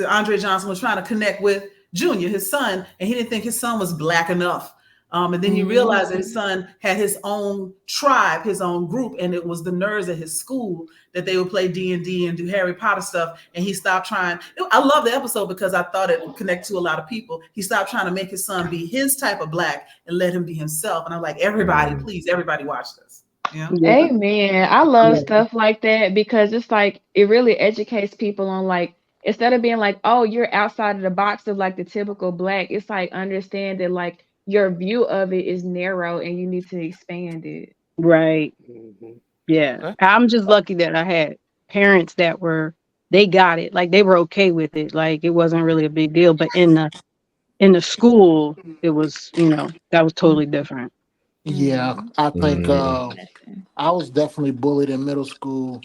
it Andre Johnson was trying to connect with Junior, his son, and he didn't think his son was black enough. And then he realized that his son had his own tribe, his own group, and it was the nerds at his school that they would play D&D and do Harry Potter stuff. And he stopped trying. I love the episode because I thought it would connect to a lot of people. He stopped trying to make his son be his type of black and let him be himself. And I'm like, everybody, please, everybody watch this. Yeah. Amen. I love stuff like that because it's like it really educates people on like instead of being like, oh, you're outside of the box of like the typical black, it's like understand that like your view of it is narrow and you need to expand it. Right. Yeah. I'm just lucky that I had parents that they got it. Like they were okay with it. Like it wasn't really a big deal. But in the school, it was, that was totally different. Yeah, I think I was definitely bullied in middle school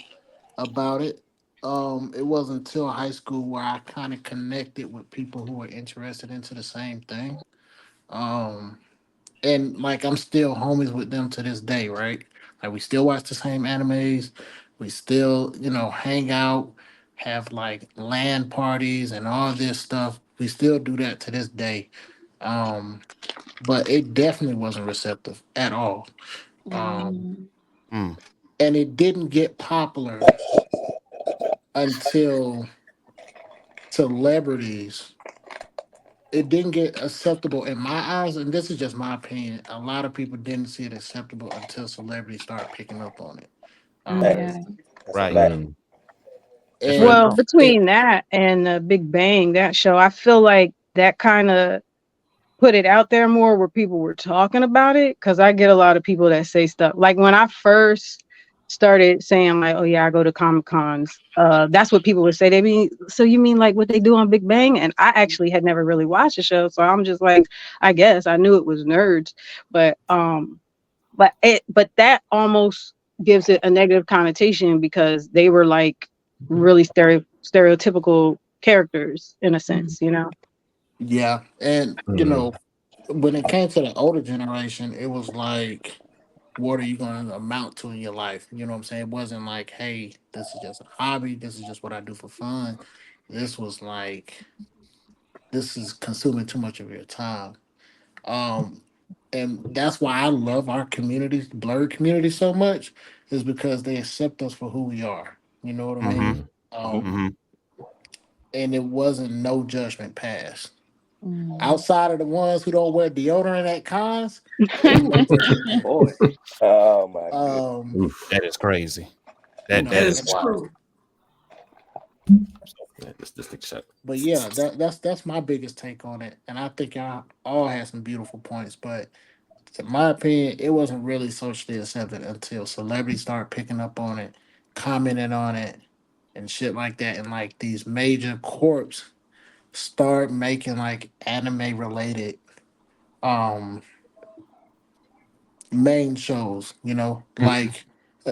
about it. It wasn't until high school where I kind of connected with people who were interested into the same thing. Um, and like I'm still homies with them to this day, right? Like we still watch the same animes, we still, hang out, have like LAN parties and all this stuff. We still do that to this day. Um, but it definitely wasn't receptive at all. Um, mm. and it didn't get popular until celebrities. It didn't get acceptable in my eyes, and this is just my opinion. A lot of people didn't see it acceptable until celebrities started picking up on it. Facts. That's a Right. fact. That's very Well, true. between that and the Big Bang, that show, I feel like that kind of put it out there more where people were talking about it. Cause I get a lot of people that say stuff like when I first started saying like, oh yeah, I go to Comic Cons. That's what people would say. They mean, so you mean like what they do on Big Bang? And I actually had never really watched the show. So I'm just like, I guess I knew it was nerds, but that almost gives it a negative connotation because they were like really stereotypical characters in a sense, Yeah, and when it came to the older generation, it was like, what are you going to amount to in your life? You know what I'm saying? It wasn't like, hey, this is just a hobby. This is just what I do for fun. This was like, this is consuming too much of your time. Um, and that's why I love our community, Blerd community, so much, is because they accept us for who we are. You know what I mean? Mm-hmm. Um, Mm-hmm. and it wasn't no judgment passed. Outside of the ones who don't wear deodorant at cons, it was Boy. Oh my goodness. um, That is crazy. you That That know, is is and wild. true. Yeah, this thing shut. but yeah, that's my biggest take on it. And I think y'all all had some beautiful points, but in my opinion, it wasn't really socially accepted until celebrities started picking up on it, commenting on it, and shit like that. And like these major corps start making like anime related um main shows, like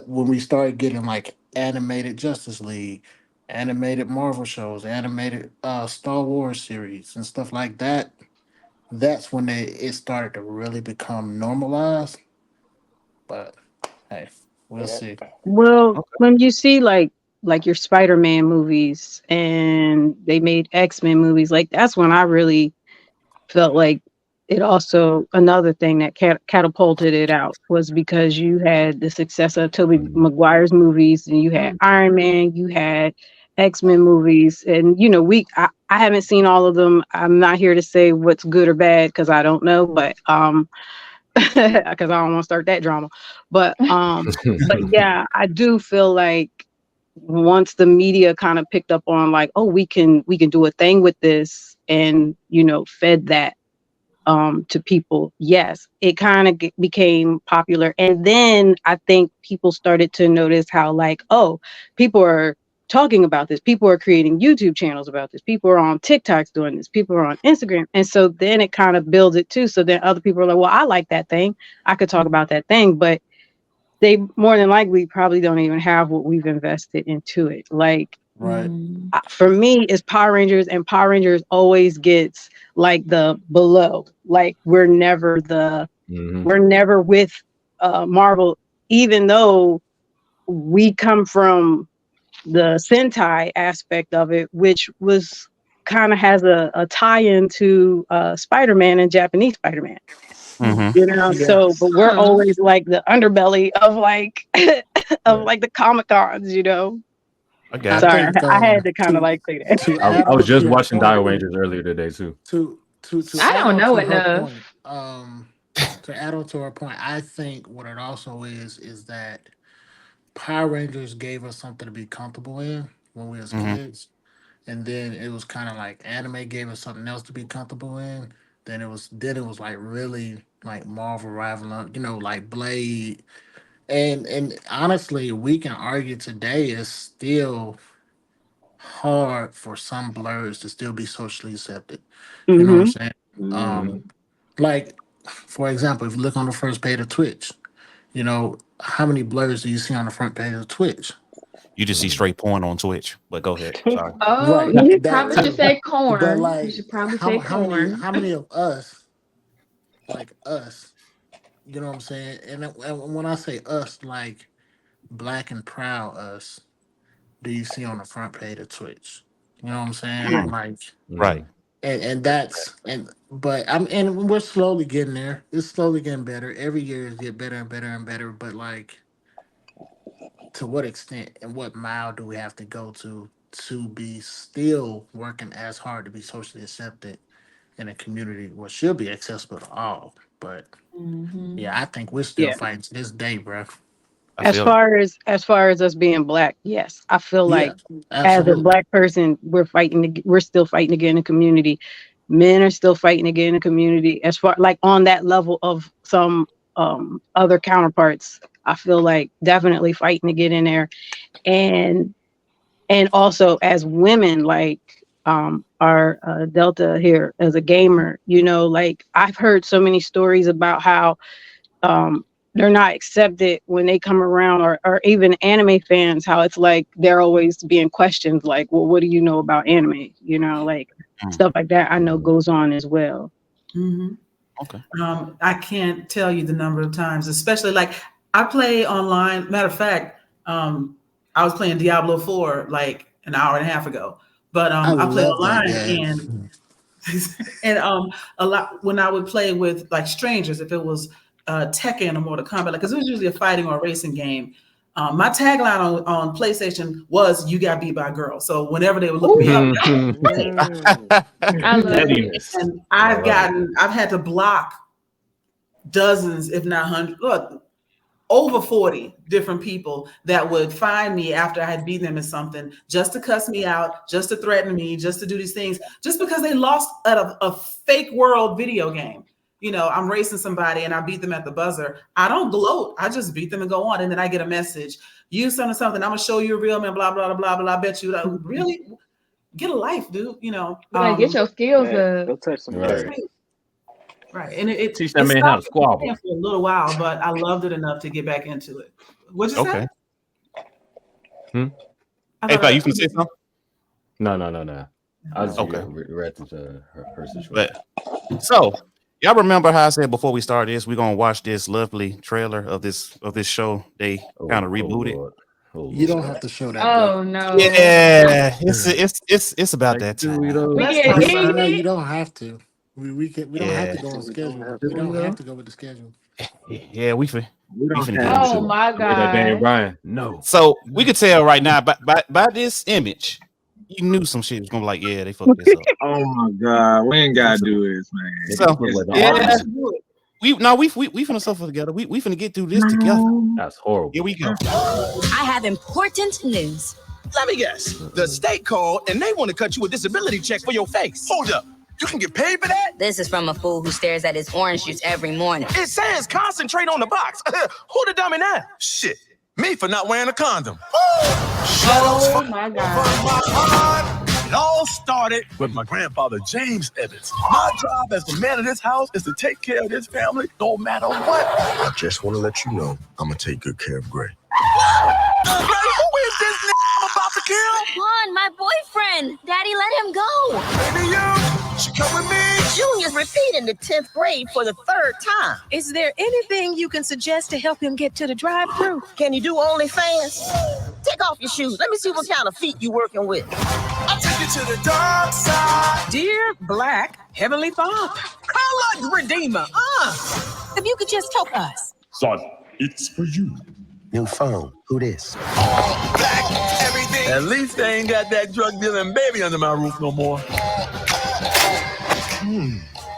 when we started getting like animated Justice League, animated Marvel shows, animated Star Wars series and stuff like that. That's when it started to really become normalized. But hey, we'll Yeah. see. Well, Okay. when you see like your Spider-Man movies and they made X-Men movies, like that's when I really felt like it also another thing that catapulted it out was because you had the success of Tobey Maguire's movies and you had Iron Man, you had X-Men movies, and I haven't seen all of them. I'm not here to say what's good or bad because I don't know, but because I don't want to start that drama. But yeah, I do feel like once the media kind of picked up on like, oh, we can do a thing with this and fed that to people, yes, it kind of became popular. And then I think people started to notice how like, oh, people are talking about this, people are creating YouTube channels about this, people are on TikToks doing this, people are on Instagram, and so then it kind of builds it too, so then other people are like, well, I like that thing, I could talk about that thing, but they more than likely probably don't even have what we've invested into it. Like Right. For me, it's Power Rangers, and Power Rangers always gets like the below. Like we're never with Marvel, even though we come from the Sentai aspect of it, which was kind of has a tie-in to Spider-Man and Japanese Spider-Man. You know, so but we're always like the underbelly of like of like the Comic Cons, you know. Okay. Sorry, I had to kind of like say that. To I, add I was on to just your watching point, Dire Rangers earlier today too. to I add don't on know to her enough. point, to add on to her point, I think what it also is that Power Rangers gave us something to be comfortable in when we was kids, and then it was kind of like anime gave us something else to be comfortable in. Then it was like really like Marvel rivaling, you know, like Blade, and honestly, we can argue today is still hard for some blurs to still be socially accepted. You know what I'm saying? Um, like for example, if you look on the first page of Twitch, you know, how many blurs do you see on the front page of Twitch? You just see straight porn on Twitch. But go ahead. Sorry. Oh, Right, you that probably should too. say But corn. You like, should probably say corn. how many of us, like us, you know what I'm saying? And when I say us, like black and proud us, do you see on the front page of Twitch? You know what I'm saying? Like, Right. and that's but and we're slowly getting there. It's slowly getting better. Every year it get better and better and better. But like, to what extent and what mile do we have to go to be still working as hard to be socially accepted in a community what should be accessible to all? But yeah, I think we're still Yeah. fighting to this day, bro. I As feel it. far as us being black, yes, I feel Yeah, like as a absolutely. black person, we're still fighting to get in the community. Men are still fighting to get in the community. As far like on that level of some other counterparts, I feel like definitely fighting to get in there. And also as women, like our Delta here as a gamer, you know, like I've heard so many stories about how they're not accepted when they come around, or even anime fans, how it's like they're always being questioned, like, well, what do you know about anime? You know, like stuff like that I know goes on as well. Okay. I can't tell you the number of times, especially like I play online. Matter of fact, I was playing Diablo 4 like an hour and a half ago. But I I play love that online game. and a lot when I would play with like strangers, if it was Tekken or Mortal Kombat, because it was usually a fighting or a racing game. My tagline on PlayStation was "You got beat by a girl." So whenever they would look me up, I love it. and I've had to block dozens, if not hundreds, look, over 40 different people that would find me after I had beaten them in something just to cuss me out, just to threaten me, just to do these things, just because they lost at a fake world video game. You know, I'm racing somebody and I beat them at the buzzer. I don't gloat. I just beat them and go on. And then I get a message. You something, I'm going to show you a real man, blah, blah, blah, blah. I bet you, really? Get a life, dude. You know. Like, get your skills Go up. touch some Right. And it Teach that man how to squabble. for a little while, but I loved it enough to get back into it. What'd you Okay. say? Hey, Pat, you can say something? No. I was okay. reacting to her situation. But so y'all remember how I said before we start this, we're gonna watch this lovely trailer of this show. They kind of rebooted. You don't have to show that. Oh no. Yeah, it's about that time. We get No, heated. you don't have to. We don't have to go on schedule. We don't have to go with the schedule. Yeah, we finna get Oh into it. my god. Brian, no. So we could tell right now by this image, you knew some shit was gonna be like, yeah, they fucked this up. Oh my God, we ain't gotta do this, man. So Yeah. we finna suffer together. We finna get through this together. That's horrible. Here we go. I have important news. Let me guess. The state called and they want to cut you a disability check for your face. Hold up. You can get paid for that? This is from a fool who stares at his orange juice every morning. It says concentrate on the box. Who the dummy now? Shit. Me for not wearing a condom. Oh my god. It all started with my grandfather, James Evans. My job as the man of this house is to take care of this family no matter what. I just want to let you know I'm going to take good care of Gray. Gray, who is this nigga I'm about to kill? Come on, my boyfriend. Daddy, let him go. Baby, you should come with me. Junior's repeating the 10th grade for the 3rd time. Is there anything you can suggest to help him get to the drive-thru? Can you do OnlyFans? Take off your shoes. Let me see what kind of feet you working with. I'll take you to the dark side. Dear Black Heavenly Father, Color Redeemer, if you could just help us. Son, it's for you. New phone. Who this? Black, everything. At least they ain't got that drug dealing baby under my roof no more.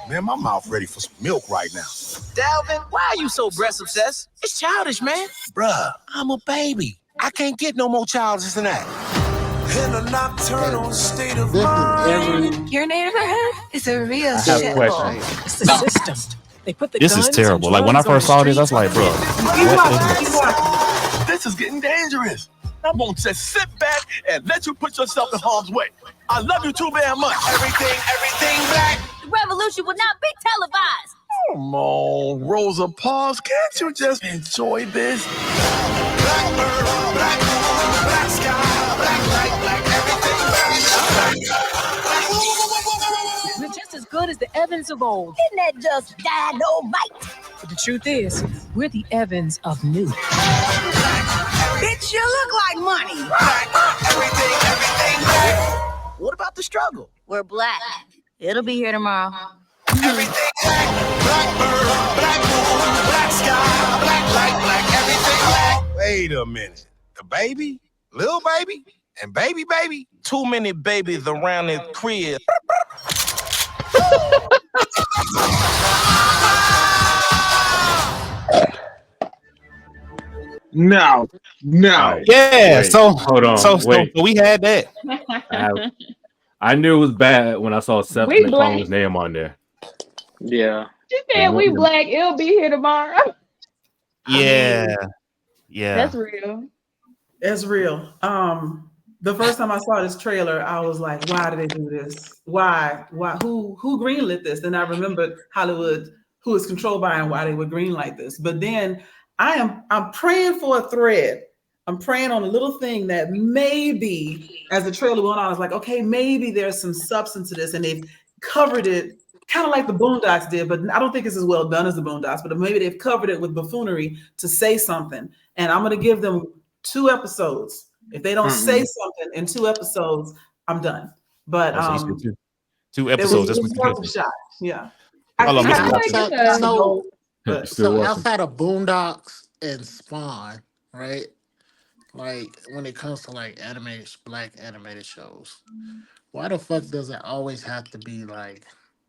Man, my mouth ready for some milk right now. Dalvin, why are you so breast obsessed? It's childish, man. Bruh, I'm a baby. I can't get no more childish than that. In a nocturnal state of This is mind. Your neighborhood is a real I have a shithole. question. It's the system. They put the This is guns terrible. and Like when I drugs first on saw the this, I was like, bro, what This is getting dangerous. I'm gonna just sit back and let you put yourself in harm's way. I love you too very much. Everything black. The revolution will not be televised. Come on, Rosa Parks, can't you just enjoy this? Black bird, black moon, black sky, black light, black everything black. We're just as good as the Evans of old. Isn't that just dynamite? But the truth is, we're the Evans of new. Bitch, you look like money. Everything black. What about the struggle? We're black. It'll be here tomorrow. Everything black. Black bird, black moon, black sky, black light, black everything black. Wait a minute. The baby? Little baby? And baby? Too many babies around his crib. No. Right. Yeah, Wait, so hold on. so Wait. we had that. I knew it was bad when I saw Seth We MacFarlane's name on there. Yeah. She said we black. It'll be here tomorrow. Yeah. Yeah. That's real. It's real. The first time I saw this trailer, I was like, why did they do this? Why? Who greenlit this? And I remembered Hollywood, who is controlled by and why they would greenlight this. But then I'm praying for a thread. I'm praying on a little thing that maybe, as the trailer went on, I was like, okay, maybe there's some substance to this, and they've covered it kind of like the Boondocks did, but I don't think it's as well done as the Boondocks, but maybe they've covered it with buffoonery to say something. And I'm going to give them 2 episodes. If they don't say something in 2 episodes, I'm done. But two episodes. It was worth a shot. Yeah. So outside of Boondocks and Spawn, right? Like when it comes to like black animated shows, why the fuck does it always have to be like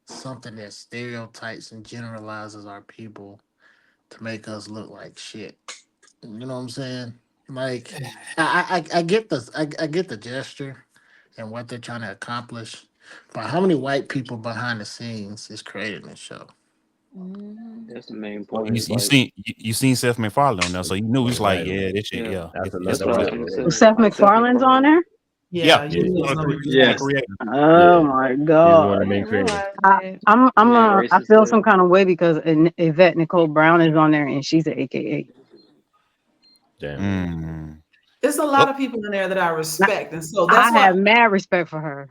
something that stereotypes and generalizes our people to make us look like shit? You know what I'm saying? Like I get this, I get the gesture and what they're trying to accomplish, but how many white people behind the scenes is creating this show? That's the main point. You seen Seth MacFarlane on there, so you knew he's like, yeah, this shit, yeah. Seth MacFarlane's on there? Yeah. Oh my god! I feel some kind of way because Yvette Nicole Brown is on there and she's an AKA. Damn. There's a lot of people in there that I respect, and so that's I have mad respect for her.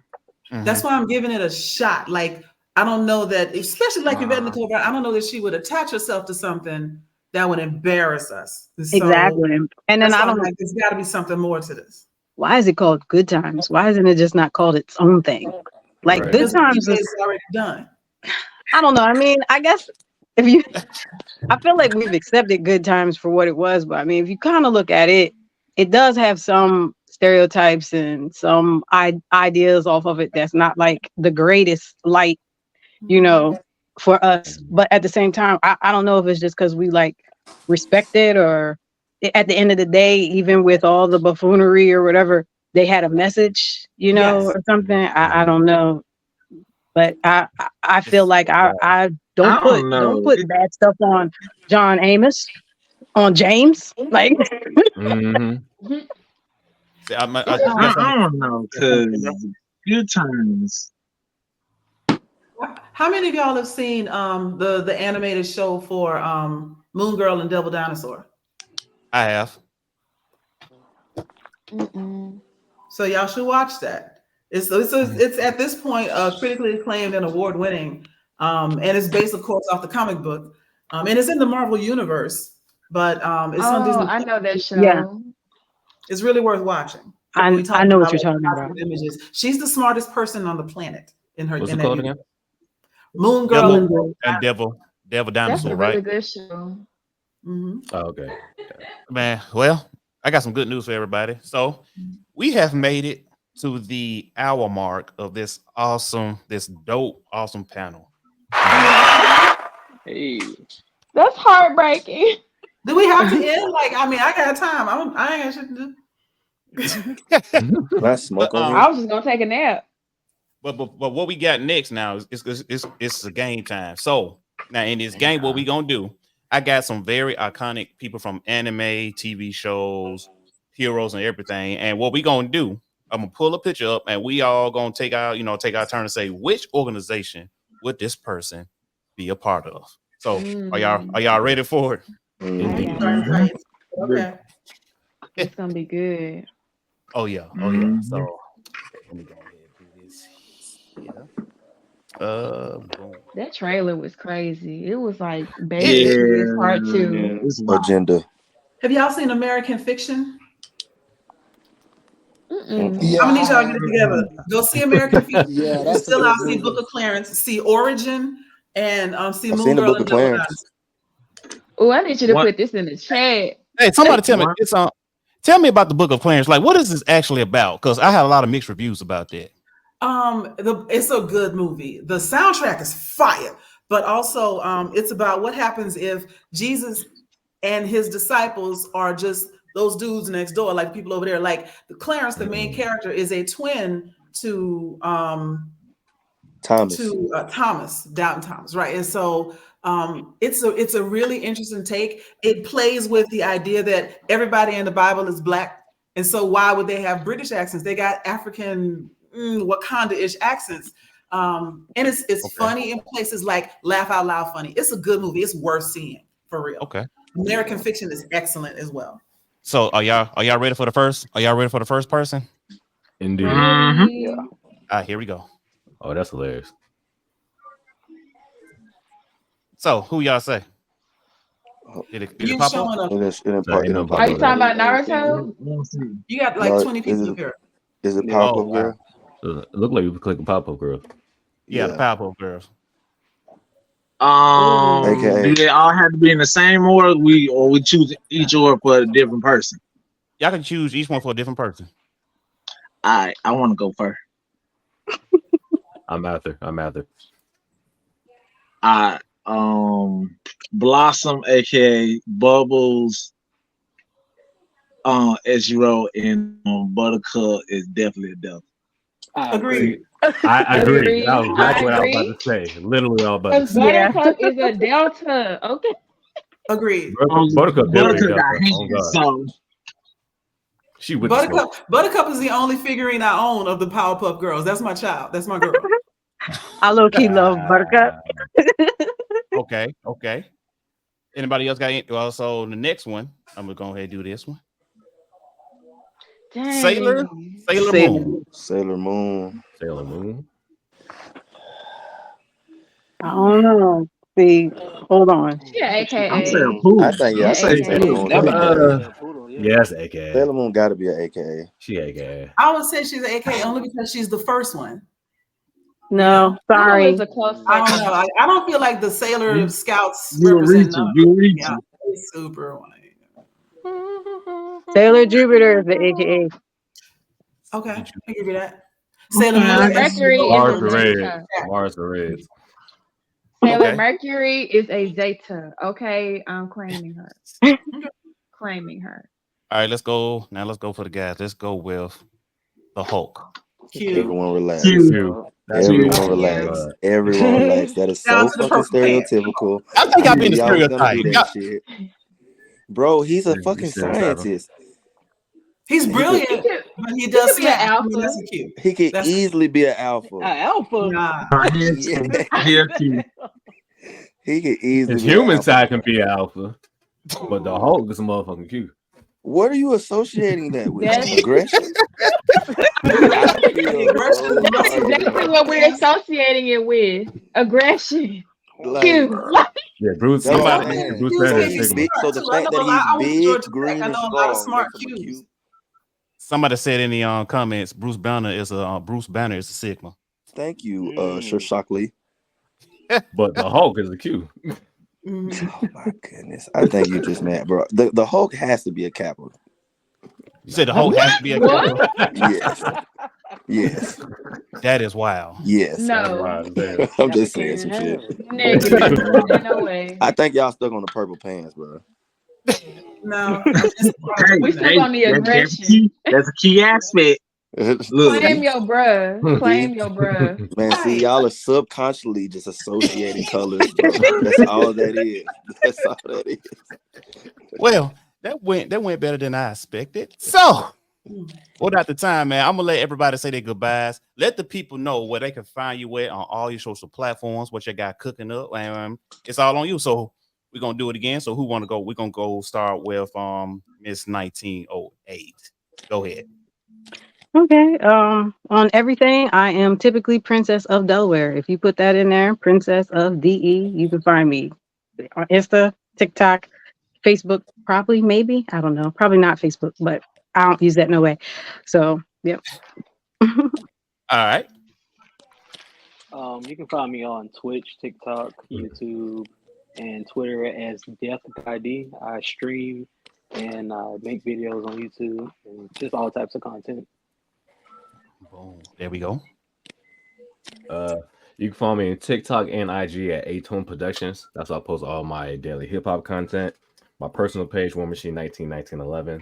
That's why I'm giving it a shot. Like I don't know that, especially like Yvette Nicole Brown, I don't know that she would attach herself to something that would embarrass us. So exactly, and then I don't like. There's got to be something more to this. Why is it called Good Times? Why isn't it just not called its own thing? Like Good Times is already done. I don't know. I mean, I guess I feel like we've accepted Good Times for what it was, but I mean, if you kind of look at it, it does have some stereotypes and some ideas off of it that's not like the greatest light, for us. But at the same time, I don't know if it's just because we like respect it, or at the end of the day, even with all the buffoonery or whatever, they had a message, or something. I don't know. But I feel like I don't put bad stuff on John Amos, on James, like. I don't know, because Good Times. How many of y'all have seen the animated show for Moon Girl and Devil Dinosaur? I have. So y'all should watch that. It's at this point critically acclaimed and award winning, and it's based, of course, off the comic book, and it's in the Marvel universe. But it's on Oh, Disney. I know that Yeah, show. It's really worth watching. When we talk I know what about you're like talking about. positive images, she's the smartest person on the planet in What's that it called universe. again? Moon Girl Devil and Moon and Devil That's Dinosaur, a right? really good show. Oh, okay. Man, well, I got some good news for everybody. So we have made it to the hour mark of this dope, awesome panel. Hey, That's heartbreaking. Do we have to end? Like, I mean, I got time. I ain't got shit to do. Can I smoke on Um, here? I was just gonna take a nap. but what we got next now is it's the game time. So now in this game, what we gonna do? I got some very iconic people from anime, TV shows, heroes, and everything. And what we gonna do? I'm gonna pull a picture up, and we all gonna take our turn to say which organization would this person be a part of. So are y'all ready for it? Indeed. Okay. It's gonna be good. Oh yeah. So let me go ahead and do this here. Boom. That trailer was crazy. It was like It- basically it's part two. It's wild. Agenda. Have y'all seen American Fiction? Mm-mm. Yeah, I'm gonna I need y'all to have. get it together. Go see American Fiction. Yeah, It's that's a still good out. See movie. Book of Clarence. See Origin, and see I've Moon seen the Girl Book and of Double Clarence. Dinosaur. Oh, I need you to What? put this in the chat. Hey, somebody tell me What? it's tell me about the Book of Clarence. Like, what is this actually about? Because I had a lot of mixed reviews about that. It's a good movie. The soundtrack is fire, but also it's about what happens if Jesus and his disciples are just those dudes next door, like people over there. Like the Clarence, the main character, is a twin to Thomas. Thomas, Doubting Thomas, right? And so it's a really interesting take. It plays with the idea that everybody in the Bible is black, and so why would they have British accents? They got African Wakanda-ish accents. And it's funny in places like laugh out loud funny. It's a good movie. It's worth seeing for real. Okay. American Fiction is excellent as well. So are y'all ready for the first? Are y'all ready for the first person? Indeed. yeah. All right, here we go. Oh, that's hilarious. So who y'all say? Did it You pop showing up? up? It didn't Sorry, pop. It no didn't pop Are you up. talking about Naruto? You got like No, 20 people up here. Is it Yeah. Powerpuff Oh, wow. Girl? It looked like you could click a pop-up girl. Yeah, the Powerpuff Girls. AKA. Do they all have to be in the same order? We choose each order for a different person. Y'all can choose each one for a different person. I want to go first. I'm after. Blossom, aka Bubbles, as you wrote, and Buttercup is definitely a devil. Agreed. I agree. That was I exactly what I was about agree. to say. Literally all about to Because say. Buttercup is a delta. Okay. Agreed. Buttercup definitely Buttercup got Delta. Oh hands, god. so She with the smoke. Buttercup is the only figurine I own of the Powerpuff Girls. That's my child. That's my girl. I low key love Buttercup. Okay. Anybody else got any? Well, so the next one, I'm gonna go ahead and do this one. Dang. Sailor Moon. Sailor Moon. Sailor Moon. I don't know. See, hold on. Yeah, AKA. I'm saying Poodle. I think Yeah, Sailor AKA. Moon's Never AKA. Yeah, that's AKA. Sailor Moon got to be an AKA. She AKA. I would say she's an AK only because she's the first one. No, sorry. It's a close I don't second. know. I don't feel like the Sailor Scouts You a represent reacher. none. You a reacher. Yeah, it's super white. Sailor Jupiter is the AKA. Okay, I give you that. Sailor Okay. Moon. Mercury is Mars a the Red. Zeta. Mars the Red. Sailor Okay. Mercury is a Zeta. Okay, I'm claiming her. Claiming her. All right, let's go. Now let's go for the guys. Let's go with the Hulk. Cute. Everyone relax. Two. That's Everyone two. relax. Everyone relax. That is Down so to the fucking purple pants. stereotypical. I think I've I been knew the y'all was gonna do stereotype. that shit. Bro, he's a You fucking stereotyping. scientist. He's brilliant, He could, but he he does could be an smack. I alpha. mean, that's cute. He could That's easily be an alpha. Alpha. nah. Yeah. Here too. He could easily His be an human alpha. side can be alpha, but the Hulk is a motherfucking cute. What are you associating that with? That's Aggression? I feel Aggression so and muscle sorry. exactly what we're associating it with. Aggression. Like, Q. Yeah, Bruce. that's what I'm Somebody Sometimes mentioned saying. Bruce cues Banner So can is be he's Sigma. big. So smart the too. I fact know that a lot. he's I went to big, Georgia Tech. green, I and know a lot of strong smart makes him a cues. Q. Somebody said in the comments, Bruce Banner is a Sigma. Thank you, Sir Shockley. But the Hulk is a Q. Oh my goodness. I think you just mad, bro. The Hulk has to be a Kappa. You said the Hulk has to be a What? Kappa? Yes. Yes. That is wild. Yes. That's No. wild. Damn. I'm just saying some shit. Negative. Ain't no way. I think y'all stuck on the purple pants, bro. No, it's Hey, We stuck hey, on the that's aggression. key. That's a key aspect. Look, Claim your bruh. See? Claim your bruh. Man, see, y'all are subconsciously just associating colors, bro. That's all that is. That's all that is. Well, that went better than I expected. So, without the time, man, I'm gonna let everybody say their goodbyes. Let the people know where they can find you at on all your social platforms, what you got cooking up, and it's all on you. So we're gonna do it again. So who want to go? We're gonna go start with Miss 1908. Go ahead. Okay. On everything, I am typically Princess of Delaware. If you put that in there, Princess of DE, you can find me on Insta, TikTok, Facebook, probably, maybe. I don't know. Probably not Facebook, but I don't use that no way. So, yep. All right. You can find me on Twitch, TikTok, YouTube, and Twitter as Death by D. I stream and make videos on YouTube and just all types of content. Boom. There we go. You can follow me on TikTok and IG at A-Tone Productions. That's where I post all my daily hip hop content. My personal page, War Machine 1911.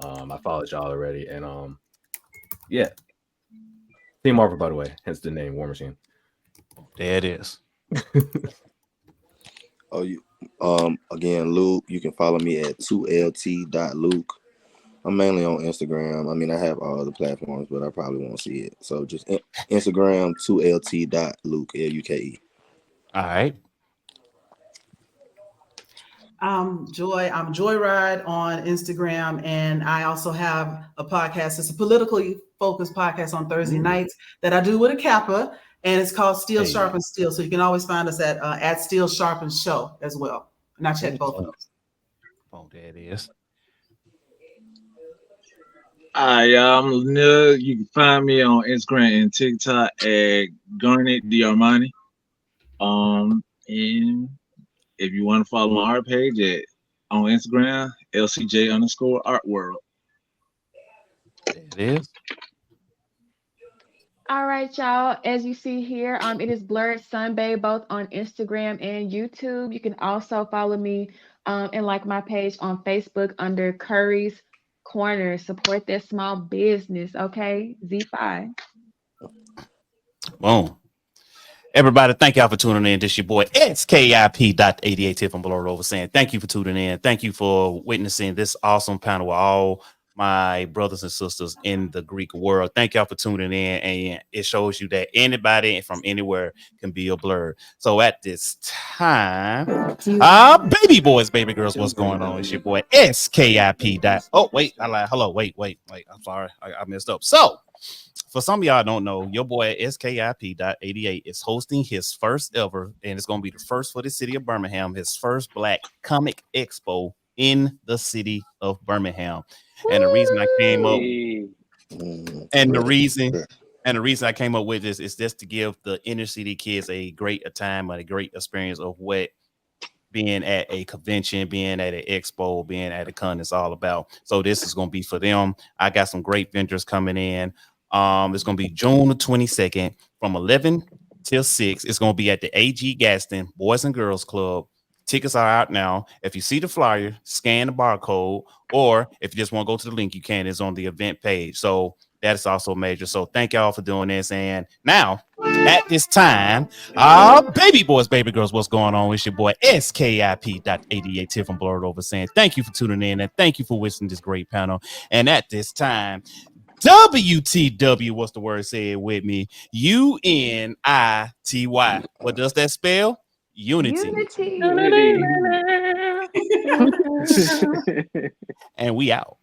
I followed y'all already, and yeah, Team Marvel, by the way, hence the name War Machine. There it is. Oh, you again, Luke. You can follow me at 2lt.luke. I'm mainly on Instagram. I mean, I have all the platforms, but I probably won't see it. So just Instagram 2lt.luke, Luke. All right. Joy. I'm Joyride on Instagram, and I also have a podcast. It's a politically focused podcast on Thursday nights that I do with a Kappa, and it's called Steel Sharpen Steel. So you can always find us at Steel Sharpen Show as well. And I check both of those. Oh, there it is. Hi, y'all. I'm Lanier. You can find me on Instagram and TikTok at Garnet D'Armani. And if you want to follow my art page on Instagram, LCJ_Art_World. There it is. All right, y'all. As you see here, it is Blerd Sunbay both on Instagram and YouTube. You can also follow me and like my page on Facebook under Curry's Corner. Support that small business, okay? Z5. Boom. Everybody, thank y'all for tuning in. This is your boy SKIP.88 from Blerd Over saying thank you for tuning in. Thank you for witnessing this awesome panel with all my brothers and sisters in the Greek world. Thank y'all for tuning in, and it shows you that anybody from anywhere can be a Blerd. So at this time, baby boys, baby girls, what's going on? It's your boy SKIP. Oh, wait, I lied. Hello, wait. I'm sorry, I messed up. So for some of y'all don't know, your boy SKIP.88 is hosting his first ever, and it's going to be the first for the city of Birmingham, his first Black Comic Expo in the city of Birmingham. And the reason I came up, the reason I came up with this is just to give the inner city kids a great time and a great experience of what being at a convention, being at an expo, being at a con is all about. So this is going to be for them. I got some great vendors coming in. It's going to be June the 22nd from 11 till 6. It's going to be at the AG Gaston Boys and Girls Club. Tickets are out now. If you see the flyer, scan the barcode, or if you just want to go to the link, you can. It's on the event page. So that is also major. So thank y'all for doing this. And now, at this time, baby boys, baby girls, what's going on? It's your boy SKIP.88 here from Blerd Over saying thank you for tuning in and thank you for witnessing this great panel. And at this time, WTW, what's the word? Say it with me. UNITY. What does that spell? Unity. And we out.